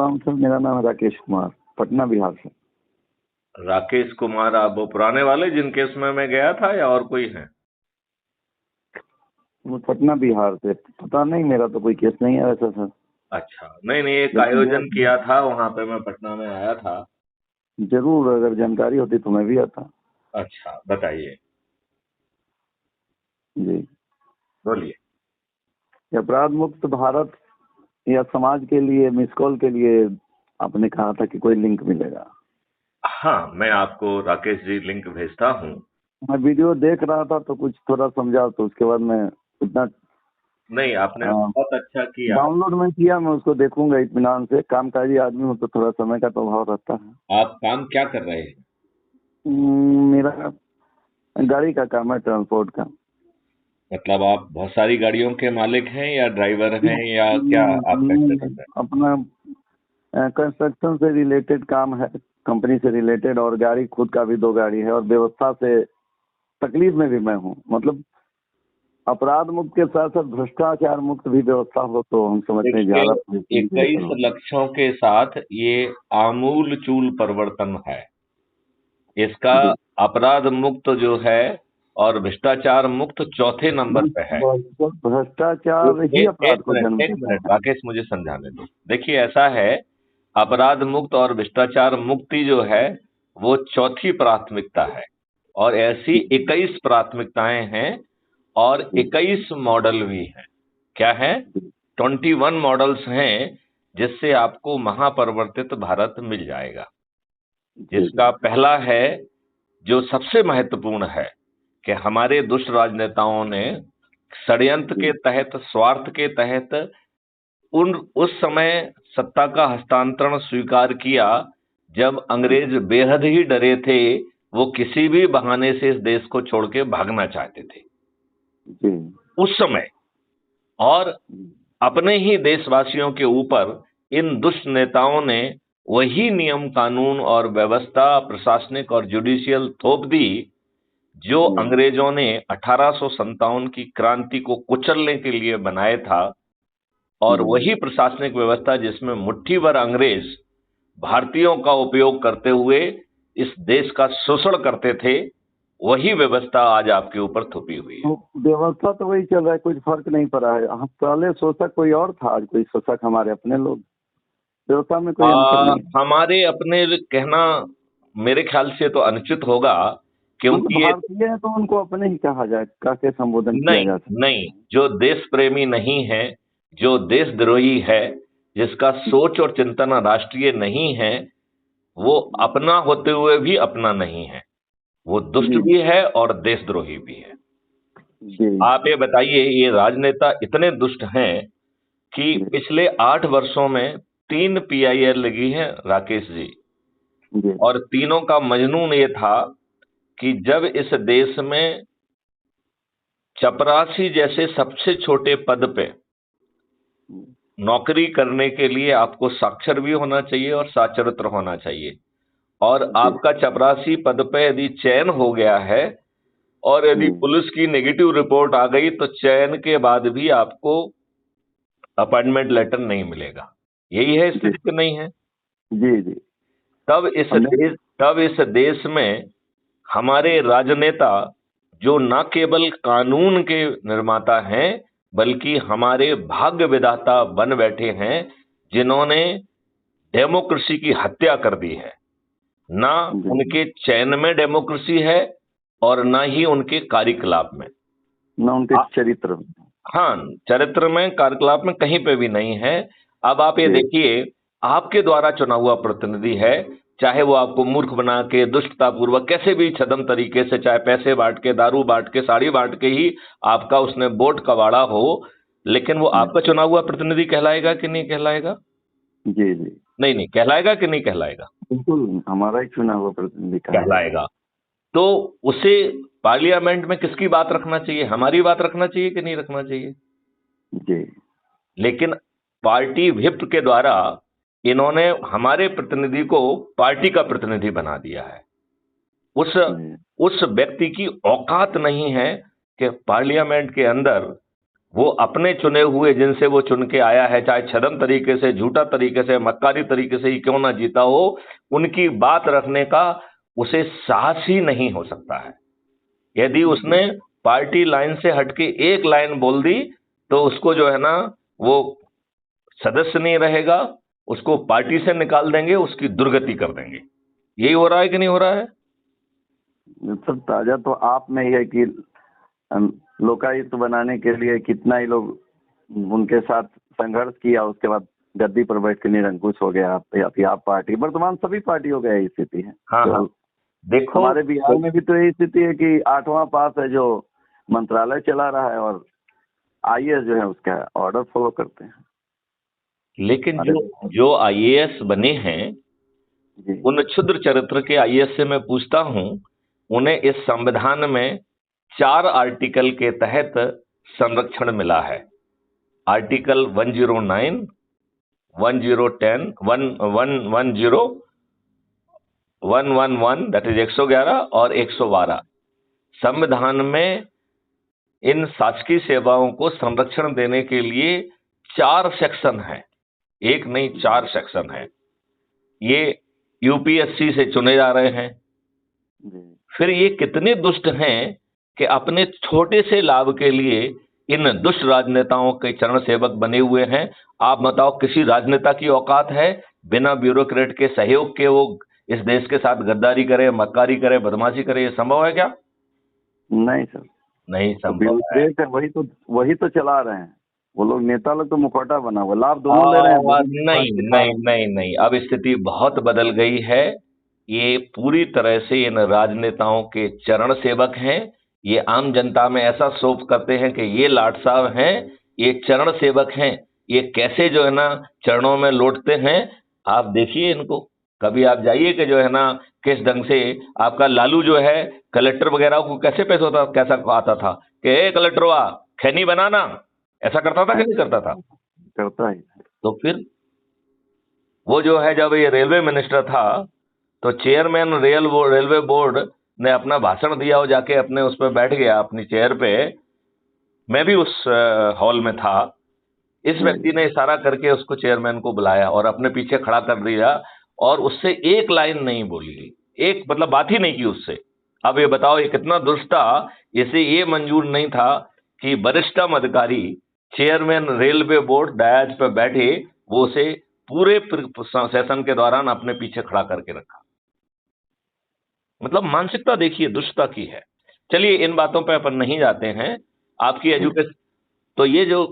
रहा हूँ सर, मेरा नाम है राकेश कुमार, पटना बिहार से। राकेश कुमार, आप वो पुराने वाले जिन केस में मैं गया था या और कोई है? वो पटना बिहार से, पता नहीं, मेरा तो कोई केस नहीं है वैसा सर। अच्छा, नहीं नहीं, एक लेकिन आयोजन किया था वहां पे, मैं पटना में आया था। जरूर, अगर जानकारी होती तो मैं भी आता। अच्छा, बताइए, जी। बोलिए। ये अपराध मुक्त भारत या समाज के लिए, मिस कॉल के लिए आपने कहा था कि कोई लिंक मिलेगा। हाँ, मैं आपको राकेश जी लिंक भेजता हूँ। मैं वीडियो देख रहा था तो कुछ थोड़ा समझा, तो उसके बाद मैं इतना नहीं, आपने बहुत अच्छा किया। डाउनलोड में किया, मैं उसको देखूंगा इत्मीनान से। कामकाजी आदमी हूँ तो थोड़ा समय का तो अभाव रहता है। आप काम क्या कर रहे हैं? मेरा गाड़ी का काम है, ट्रांसपोर्ट का। मतलब आप बहुत सारी गाड़ियों के मालिक हैं या ड्राइवर हैं या क्या आपका स्टेटस है? अपना कंस्ट्रक्शन से रिलेटेड काम है, कंपनी से रिलेटेड, और गाड़ी खुद का भी 2 गाड़ी है, और व्यवस्था से तकलीफ में भी मैं हूँ। मतलब अपराध मुक्त के साथ साथ भ्रष्टाचार मुक्त भी व्यवस्था हो तो हम समझते हैं देखिए, ज्यादा 21 लक्ष्यों के साथ ये आमूल चूल परिवर्तन है। इसका जी। अपराध मुक्त जो है और भ्रष्टाचार मुक्त चौथे नंबर पे है। भ्रष्टाचार ही अपराध को जन्म एक देता मिनट है। राकेश, मुझे समझाने दो। देखिए, ऐसा है, अपराध मुक्त और भ्रष्टाचार मुक्ति जो है वो चौथी प्राथमिकता है, और ऐसी 21 प्राथमिकताएं हैं और 21 मॉडल भी हैं। क्या है? 21 मॉडल्स हैं जिससे आपको महापरिवर्तित भारत मिल जाएगा। जिसका पहला है, जो सबसे महत्वपूर्ण है, कि हमारे दुष्ट राजनेताओं ने षड्यंत्र के तहत, स्वार्थ के तहत उस समय सत्ता का हस्तांतरण स्वीकार किया जब अंग्रेज बेहद ही डरे थे। वो किसी भी बहाने से इस देश को छोड़ के भागना चाहते थे जी। उस समय, और अपने ही देशवासियों के ऊपर इन दुष्ट नेताओं ने वही नियम कानून और व्यवस्था, प्रशासनिक और जुडिशियल थोप दी जो अंग्रेजों ने 1857 की क्रांति को कुचलने के लिए बनाए था। और वही प्रशासनिक व्यवस्था जिसमें मुट्ठी भर अंग्रेज भारतीयों का उपयोग करते हुए इस देश का शोषण करते थे, वही व्यवस्था आज आपके ऊपर थोपी हुई है। तो व्यवस्था तो वही चल रहा है, कुछ फर्क नहीं पड़ा है। हम पहले शोषक कोई और था, आज कोई शोषक हमारे अपने लोग। व्यवस्था में कोई अंतर नहीं। हमारे अपने कहना मेरे ख्याल से तो अनुचित होगा, मतलब क्योंकि ये भारतीय है तो उनको अपने ही कहा जाए, कह के संबोधन किया नहीं, जा सकता नहीं, जो देश प्रेमी नहीं है, जो देशद्रोही है, जिसका सोच और चिंतन राष्ट्रीय नहीं है, वो अपना होते हुए भी अपना नहीं है। वो दुष्ट जी। भी है और देशद्रोही भी है। जी। आप ये बताइए, ये राजनेता इतने दुष्ट हैं कि जी। पिछले 8 वर्षों में 3 पीआईएल लगी है राकेश जी, जी। और तीनों का मजनून ये था कि जब इस देश में चपरासी जैसे सबसे छोटे पद पे नौकरी करने के लिए आपको साक्षर भी होना चाहिए और साक्षरत्र होना चाहिए, और आपका चपरासी पद पे यदि चयन हो गया है और यदि पुलिस की नेगेटिव रिपोर्ट आ गई तो चयन के बाद भी आपको अपॉइंटमेंट लेटर नहीं मिलेगा। यही है स्थिति कि नहीं है? जी। जी। तब इस देश में हमारे राजनेता, जो न केवल कानून के निर्माता हैं बल्कि हमारे भाग्य विधाता बन बैठे हैं, जिन्होंने डेमोक्रेसी की हत्या कर दी है। ना उनके चयन में डेमोक्रेसी है और ना ही उनके कार्यकलाप में, ना उनके चरित्र में। हाँ, चरित्र में, कार्यकलाप में कहीं पे भी नहीं है। अब आप ये देखिए, आपके द्वारा चुना हुआ प्रतिनिधि है, चाहे वो आपको मूर्ख बना के, दुष्टतापूर्वक, कैसे भी छदम तरीके से, चाहे पैसे बांट के, दारू बांट के, साड़ी बांट के ही आपका उसने वोट कबाड़ा हो, लेकिन वो आपका चुना हुआ प्रतिनिधि कहलाएगा कि नहीं कहलाएगा? जी। जी। नहीं नहीं, कहलाएगा कि नहीं कहलाएगा? बिल्कुल, हमारा ही चुना हुआ प्रतिनिधि कहलाएगा। तो उसे पार्लियामेंट में किसकी बात रखना चाहिए? हमारी बात रखना चाहिए कि नहीं रखना चाहिए? जी। लेकिन पार्टी व्हिप के द्वारा इन्होंने हमारे प्रतिनिधि को पार्टी का प्रतिनिधि बना दिया है। उस व्यक्ति की औकात नहीं है कि पार्लियामेंट के अंदर वो अपने चुने हुए जिनसे वो चुन के आया है, चाहे छदम तरीके से, झूठा तरीके से, मक्कारी तरीके से ही क्यों ना जीता हो, उनकी बात रखने का उसे साहस ही नहीं हो सकता है। यदि उसने पार्टी लाइन से हटके एक लाइन बोल दी तो उसको जो है ना, वो सदस्य नहीं रहेगा, उसको पार्टी से निकाल देंगे, उसकी दुर्गति कर देंगे। यही हो रहा है कि नहीं हो रहा है? सर ताजा तो आप में ही है कि लोकायुक्त बनाने के लिए कितना ही लोग उनके साथ संघर्ष किया, उसके बाद गद्दी पर बैठ के निरंकुश हो गया। आप पार्टी, वर्तमान सभी पार्टियों का यही स्थिति है। हाँ हाँ, देखो हमारे बिहार में भी तो यही स्थिति है कि 8वां पास है जो मंत्रालय चला रहा है, और आईएएस जो है उसका ऑर्डर फॉलो करते हैं। लेकिन जो आईएएस बने हैं, उन क्षुद्र चरित्र के आईएएस से मैं पूछता हूं, उन्हें इस संविधान में 4 आर्टिकल के तहत संरक्षण मिला है। आर्टिकल 109, 1010, 110, 111, दैट इज 111 और 112। संविधान में इन शासकीय सेवाओं को संरक्षण देने के लिए 4 सेक्शन है, एक नहीं 4 सेक्शन है। ये यूपीएससी से चुने जा रहे हैं। फिर ये कितने दुष्ट हैं कि अपने छोटे से लाभ के लिए इन दुष्ट राजनेताओं के चरण सेवक बने हुए हैं। आप बताओ, किसी राजनेता की औकात है बिना ब्यूरोक्रेट के सहयोग के वो इस देश के साथ गद्दारी करे, मक्कारी करे, बदमाशी करे? ये संभव है क्या? नहीं सर, नहीं संभव है। वही तो चला रहे हैं वो लोग। नेता लोग तो मुखौटा बना हुआ, लाभ दोनों ले रहे हैं। नहीं नहीं नहीं नहीं, अब स्थिति बहुत बदल गई है। ये पूरी तरह से इन राजनेताओं के चरण सेवक हैं। ये आम जनता में ऐसा शोभ करते हैं कि ये लाट साहब हैं, ये चरण सेवक हैं। ये कैसे जो है ना चरणों में लौटते हैं, आप देखिए इनको। कभी आप जाइए कि जो है ना किस ढंग से आपका लालू जो है कलेक्टर वगैरह को कैसे कैसा आता था कि ए कलेक्टर हुआ खैनी बनाना, ऐसा करता था कि नहीं करता था? करता है। तो फिर वो जो है, जब ये रेलवे मिनिस्टर था तो चेयरमैन रेलवे बोर्ड ने अपना भाषण दिया और जाके अपने उस पर बैठ गया अपनी चेयर पे। मैं भी उस हॉल में था। इस व्यक्ति ने इशारा करके उसको, चेयरमैन को बुलाया और अपने पीछे खड़ा कर दिया और उससे एक लाइन नहीं बोली, एक मतलब बात ही नहीं की उससे। अब ये बताओ ये कितना दुष्ट था। इसे ये मंजूर नहीं था कि वरिष्ठतम अधिकारी चेयरमैन रेलवे बोर्ड डायज पे बैठे, वो उसे पूरे सेशन के दौरान अपने पीछे खड़ा करके रखा। मतलब मानसिकता देखिए दुष्टता की है। चलिए इन बातों पे अपन नहीं जाते हैं। आपकी एजुकेशन, तो ये जो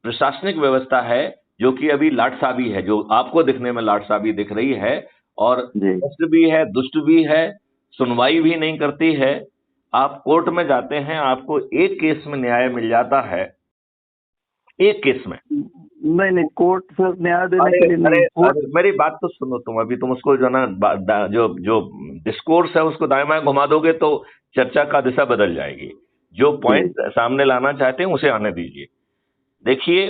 प्रशासनिक व्यवस्था है जो कि अभी लाटसाबी है, जो आपको दिखने में लाटसाबी दिख रही है, और दुष्ट भी है, दुष्ट भी है, सुनवाई भी नहीं करती है। आप कोर्ट में जाते हैं, आपको एक केस में न्याय मिल जाता है, एक केस में। नहीं, कोर्ट से न्याय देने के लिए नहीं। मेरी बात तो सुनो तुम। अभी तुम उसको जो ना जो डिस्कोर्स है उसको दाएं बाएं घुमा दोगे तो चर्चा का दिशा बदल जाएगी। जो पॉइंट सामने लाना चाहते हैं उसे आने दीजिए। देखिए,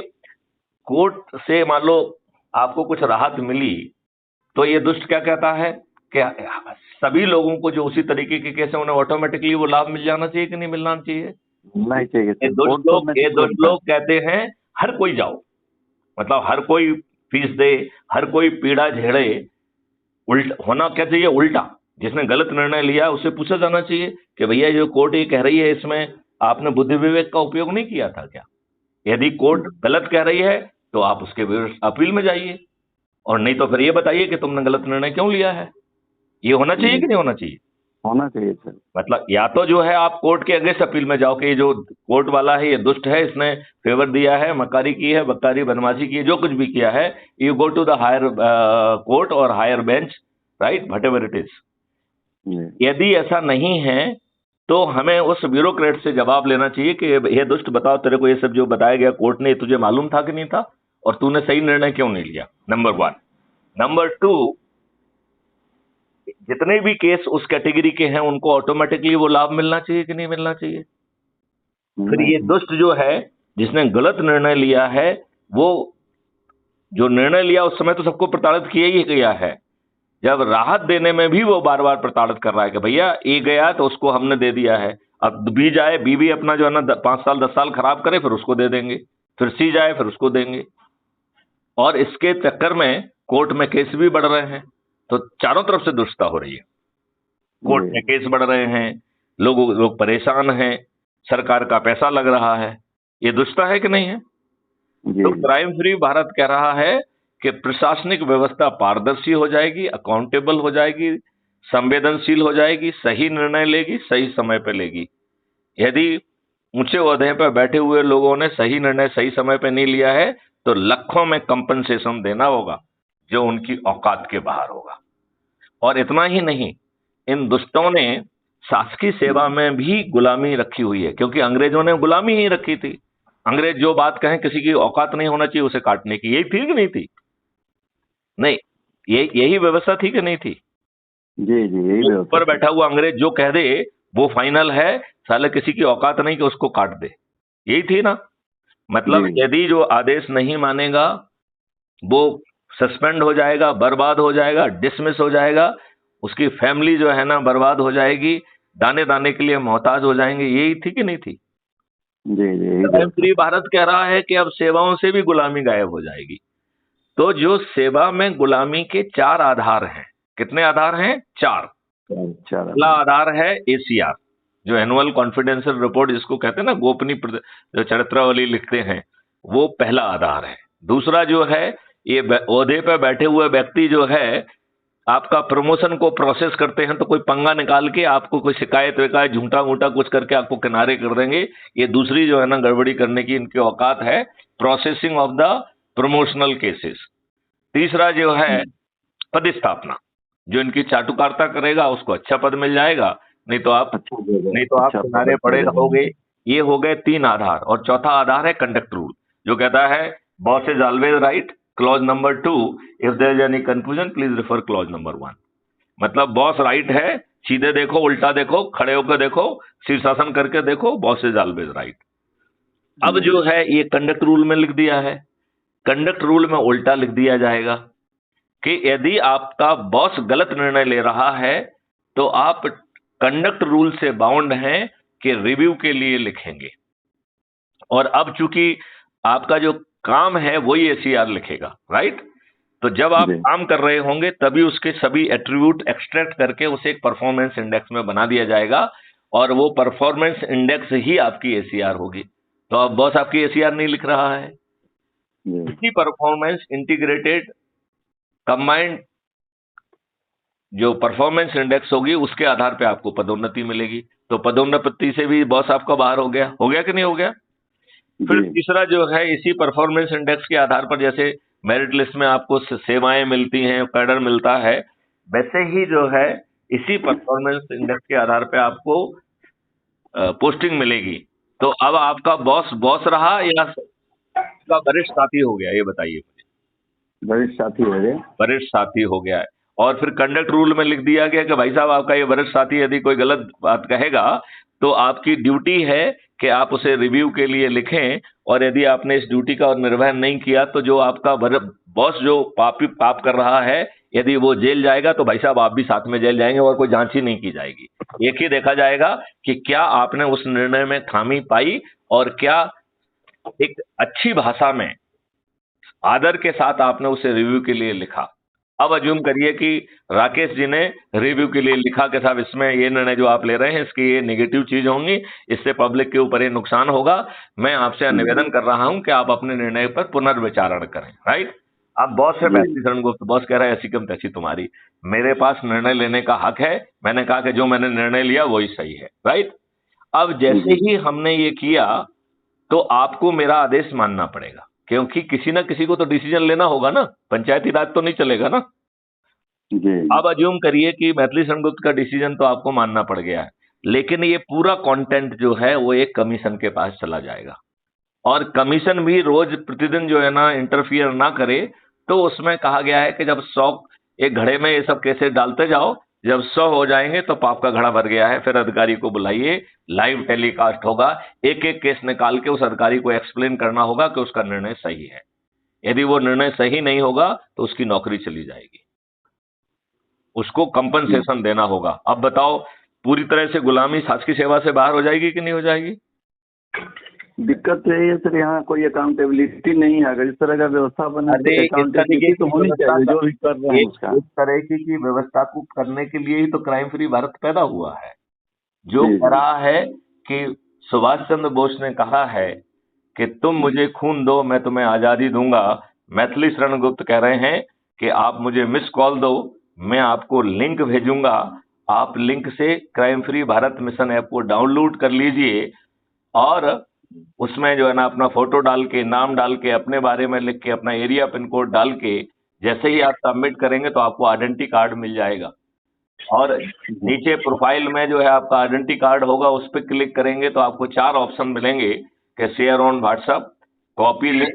कोर्ट से मान लो आपको कुछ राहत मिली तो ये दुष्ट क्या कहता है कि सभी लोगों को जो उसी तरीके के केस है उन्हें ऑटोमेटिकली वो लाभ मिल जाना चाहिए कि नहीं मिलना चाहिए? नहीं चाहिए। ये दुष्ट लोग कहते हैं हर कोई जाओ, मतलब हर कोई फीस दे, हर कोई पीड़ा झेड़े। उल्टा होना क्या चाहिए? उल्टा, जिसने गलत निर्णय लिया उसे पूछा जाना चाहिए कि भैया जो कोर्ट ये कह रही है इसमें आपने बुद्धि विवेक का उपयोग नहीं किया था क्या? यदि कोर्ट गलत कह रही है तो आप उसके विरुद्ध अपील में जाइए, और नहीं तो फिर ये बताइए कि तुमने गलत निर्णय क्यों लिया है। ये होना चाहिए कि नहीं होना चाहिए? होना चाहिए सर। मतलब या तो जो है आप कोर्ट के अगेंस्ट अपील में जाओ कि ये जो कोर्ट वाला है ये दुष्ट है, इसने फेवर दिया है, मक्कारी की है, बदकारी बदमाशी की है, जो कुछ भी किया है, you go to the higher court और higher bench, right, whatever it is. यदि ऐसा नहीं है तो हमें उस ब्यूरोक्रेट से जवाब लेना चाहिए कि ये दुष्ट बताओ, तेरे को ये सब जो बताया गया कोर्ट ने, तुझे मालूम था कि नहीं था, और तूने सही निर्णय क्यों नहीं लिया? नंबर 1। नंबर 2, जितने भी केस उस कैटेगरी के हैं उनको ऑटोमेटिकली वो लाभ मिलना चाहिए कि नहीं मिलना चाहिए? फिर ये दुष्ट जो है जिसने गलत निर्णय लिया है, वो जो निर्णय लिया उस समय तो सबको प्रताड़ित किया ही किया है, जब राहत देने में भी वो बार बार प्रताड़ित कर रहा है कि भैया ये गया तो उसको हमने दे दिया है, अब बी जाए, बी भी अपना जो है ना 5 साल 10 साल खराब करे, फिर उसको दे देंगे, फिर सी जाए, फिर उसको देंगे। और इसके चक्कर में कोर्ट में केस भी बढ़ रहे हैं, तो चारों तरफ से दुष्टता हो रही है। कोर्ट में केस बढ़ रहे हैं, लोग परेशान हैं, सरकार का पैसा लग रहा है। ये दुष्टता है कि नहीं है? तो क्राइम फ्री भारत कह रहा है कि प्रशासनिक व्यवस्था पारदर्शी हो जाएगी, अकाउंटेबल हो जाएगी, संवेदनशील हो जाएगी, सही निर्णय लेगी, सही समय पर लेगी। यदि ऊंचे ओहदे पर बैठे हुए लोगों ने सही निर्णय सही समय पर नहीं लिया है, तो लाखों में कंपनसेशन देना होगा, जो उनकी औकात के बाहर होगा। और इतना ही नहीं, इन दुष्टों ने शासकीय सेवा में भी गुलामी रखी हुई है, क्योंकि अंग्रेजों ने गुलामी ही रखी थी। अंग्रेज जो बात कहें, किसी की औकात नहीं होना चाहिए उसे काटने की, यही थी कि नहीं थी? नहीं, यही व्यवस्था थी कि नहीं थी? जी जी, यही व्यवस्था। ऊपर बैठा हुआ अंग्रेज जो कह दे वो फाइनल है, साले किसी की औकात नहीं कि उसको काट दे, यही थी ना? मतलब यदि जो आदेश नहीं मानेगा वो सस्पेंड हो जाएगा, बर्बाद हो जाएगा, डिसमिस हो जाएगा, उसकी फैमिली जो है ना बर्बाद हो जाएगी, दाने दाने के लिए मोहताज हो जाएंगे। यही थी कि नहीं थी? जी जी, क्राइम फ्री भारत कह रहा है कि अब सेवाओं से भी गुलामी गायब हो जाएगी। तो जो सेवा में गुलामी के 4 आधार हैं, कितने आधार हैं? 4। पहला आधार है एसीआर, जो एनुअल कॉन्फिडेंशियल रिपोर्ट जिसको कहते हैं ना, गोपनीय जो चरित्रावली लिखते हैं, वो पहला आधार है। दूसरा जो है, ये ओहदे पर बैठे हुए व्यक्ति जो है, आपका प्रमोशन को प्रोसेस करते हैं तो कोई पंगा निकाल के आपको कोई शिकायत विकायत झूठा मूठा कुछ करके आपको किनारे कर देंगे। ये दूसरी जो है ना गड़बड़ी करने की इनकी औकात है, processing of the promotional cases. तीसरा जो है पदस्थापना, जो इनकी चाटुकारिता करेगा उसको अच्छा पद मिल जाएगा, नहीं तो आप किनारे पड़े रहोगे। ये हो गए 3 आधार। और चौथा आधार है कंडक्ट रूल, जो कहता है boss is always right, clause number 2, if there is any confusion please refer clause number 1। मतलब बॉस राइट है, सीधे देखो, उल्टा देखो, खड़े होकर देखो, शीर्षासन करके देखो, बॉस इज ऑलवेज राइट। अब जो है ये कंडक्ट रूल में लिख दिया है। कंडक्ट रूल में उल्टा लिख दिया जाएगा कि यदि आपका बॉस गलत निर्णय ले रहा है तो आप कंडक्ट रूल से बाउंड हैं कि रिव्यू के लिए लिखेंगे। और अब चूंकि आपका जो काम है वही एसीआर लिखेगा, राइट? तो जब आप काम कर रहे होंगे तभी उसके सभी एट्रीब्यूट एक्सट्रैक्ट करके उसे एक परफॉर्मेंस इंडेक्स में बना दिया जाएगा, और वो परफॉर्मेंस इंडेक्स ही आपकी एसीआर होगी। तो अब बॉस आपकी एसीआर नहीं लिख रहा है, इसी परफॉर्मेंस इंटीग्रेटेड कंबाइंड जो परफॉर्मेंस इंडेक्स होगी उसके आधार पे आपको पदोन्नति मिलेगी। तो पदोन्नति से भी बॉस आपका बाहर हो गया कि नहीं हो गया? फिर तीसरा जो है, इसी परफॉर्मेंस इंडेक्स के आधार पर जैसे मेरिट लिस्ट में आपको सेवाएं मिलती हैं, कैडर मिलता है, वैसे ही जो है इसी परफॉर्मेंस इंडेक्स के आधार पे आपको पोस्टिंग मिलेगी। तो अब आपका बॉस रहा या आपका वरिष्ठ साथी हो गया, ये बताइए मुझे। वरिष्ठ साथी हो गया, वरिष्ठ साथी हो गया है। और फिर कंडक्ट रूल में लिख दिया गया कि भाई साहब आपका ये वरिष्ठ साथी यदि कोई गलत बात कहेगा तो आपकी ड्यूटी है कि आप उसे रिव्यू के लिए लिखें, और यदि आपने इस ड्यूटी का निर्वहन नहीं किया तो जो आपका बॉस जो पाप कर रहा है, यदि वो जेल जाएगा तो भाई साहब आप भी साथ में जेल जाएंगे, और कोई जांच ही नहीं की जाएगी। एक ही देखा जाएगा कि क्या आपने उस निर्णय में खामी पाई और क्या एक अच्छी भाषा में आदर के साथ आपने उसे रिव्यू के लिए लिखा। अब अज्यूम करिए कि राकेश जी ने रिव्यू के लिए लिखा कि साहब इसमें ये निर्णय जो आप ले रहे हैं इसकी ये नेगेटिव चीज होंगी, इससे पब्लिक के ऊपर ये नुकसान होगा, मैं आपसे निवेदन कर रहा हूं कि आप अपने निर्णय पर पुनर्विचारण करें, राइट? अब बॉस है मैथिली शरण गुप्त, बॉस कह रहा है ऐसी कम तैसी तुम्हारी, मेरे पास निर्णय लेने का हक है, मैंने कहा कि जो मैंने निर्णय लिया वही सही है, राइट? अब जैसे ही हमने ये किया तो आपको मेरा आदेश मानना पड़ेगा, क्योंकि किसी ना किसी को तो डिसीजन लेना होगा ना, पंचायती राज तो नहीं चलेगा ना। अब अज्यूम करिए कि मैथिली शरण गुप्त का डिसीजन तो आपको मानना पड़ गया है, लेकिन ये पूरा कंटेंट जो है वो एक कमीशन के पास चला जाएगा, और कमीशन भी रोज प्रतिदिन जो है ना इंटरफियर ना करे। तो उसमें कहा गया है कि जब 100 एक घड़े में ये सब केसेस डालते जाओ, जब 100 हो जाएंगे तो पाप का घड़ा भर गया है, फिर अधिकारी को बुलाइए, लाइव टेलीकास्ट होगा, एक एक केस निकाल के उस अधिकारी को एक्सप्लेन करना होगा कि उसका निर्णय सही है। यदि वो निर्णय सही नहीं होगा तो उसकी नौकरी चली जाएगी, उसको कंपनसेशन देना होगा। अब बताओ, पूरी तरह से गुलामी सास की सेवा से बाहर हो जाएगी कि नहीं हो जाएगी? दिक्कत तो यही है सर, यहाँ कोई अकाउंटेबिलिटी नहीं है। अगर इस तरह का व्यवस्था बने तो अरे इस तरीके अकाउंटेबिलिटी तो की होनी व्यवस्था चाहिए जो भी कर रहे हैं उसका। इस तरह की व्यवस्था को करने के लिए ही तो क्राइम फ्री भारत पैदा हुआ है, जो जी कह जी रहा है कि सुभाष चंद्र बोस ने कहा है कि तुम मुझे खून दो मैं तुम्हें आजादी दूंगा। मैथिली शरण गुप्त कह रहे हैं कि आप मुझे मिस कॉल दो, मैं आपको लिंक भेजूंगा, आप लिंक से crime free Bharat mission app को डाउनलोड कर लीजिए और उसमें जो है ना अपना फोटो डाल के, नाम डाल के, अपने बारे में लिख के, अपना एरिया पिन कोड डाल के जैसे ही आप सबमिट करेंगे तो आपको आइडेंटिटी कार्ड मिल जाएगा। और नीचे प्रोफाइल में जो है आपका आइडेंटिटी कार्ड होगा, उस पर क्लिक करेंगे तो आपको 4 ऑप्शन मिलेंगे कि share on WhatsApp, copy link,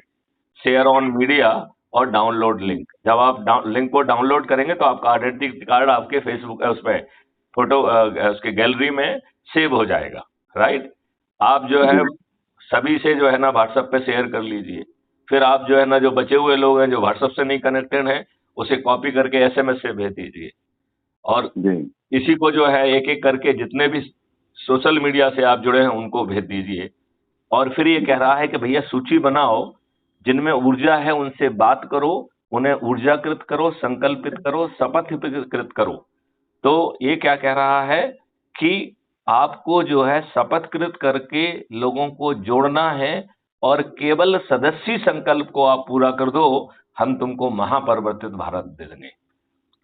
share on media और डाउनलोड लिंक। जब आप लिंक को डाउनलोड करेंगे तो आपका आइडेंटिटी कार्ड आपके फेसबुक उसमें फोटो उसके गैलरी में सेव हो जाएगा। राइट, आप जो है सभी से जो है ना व्हाट्सएप पे शेयर कर लीजिए। फिर आप जो है ना जो बचे हुए लोग हैं जो व्हाट्सएप से नहीं कनेक्टेड हैं उसे कॉपी करके एसएमएस से भेज दीजिए। और जी इसी को जो है एक एक करके जितने भी सोशल मीडिया से आप जुड़े हैं उनको भेज दीजिए। और फिर ये कह रहा है कि भैया सूची बनाओ, जिनमें ऊर्जा है उनसे बात करो, उन्हें ऊर्जाकृत करो, संकल्पित करो, शपथकृत करो। तो ये क्या कह रहा है कि आपको जो है शपथकृत करके लोगों को जोड़ना है और केवल सदस्य संकल्प को आप पूरा कर दो, हम तुमको महापरिवर्तित भारत दे देंगे।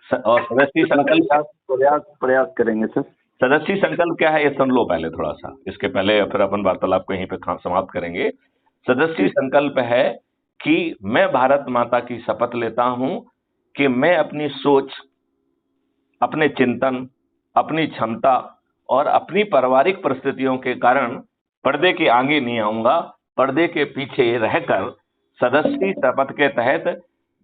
और सदस्य संकल्प, प्रयास प्रयास प्रयास करेंगे सर। सदस्य संकल्प क्या है ये सुन लो पहले थोड़ा सा, इसके पहले फिर अपन वार्तालाप को यहीं पे समाप्त करेंगे। सदस्य संकल्प है कि मैं भारत माता की शपथ लेता हूं कि मैं अपनी सोच, अपने चिंतन, अपनी क्षमता और अपनी पारिवारिक परिस्थितियों के कारण पर्दे के आगे नहीं आऊंगा, पर्दे के पीछे रहकर सदस्य शपथ के तहत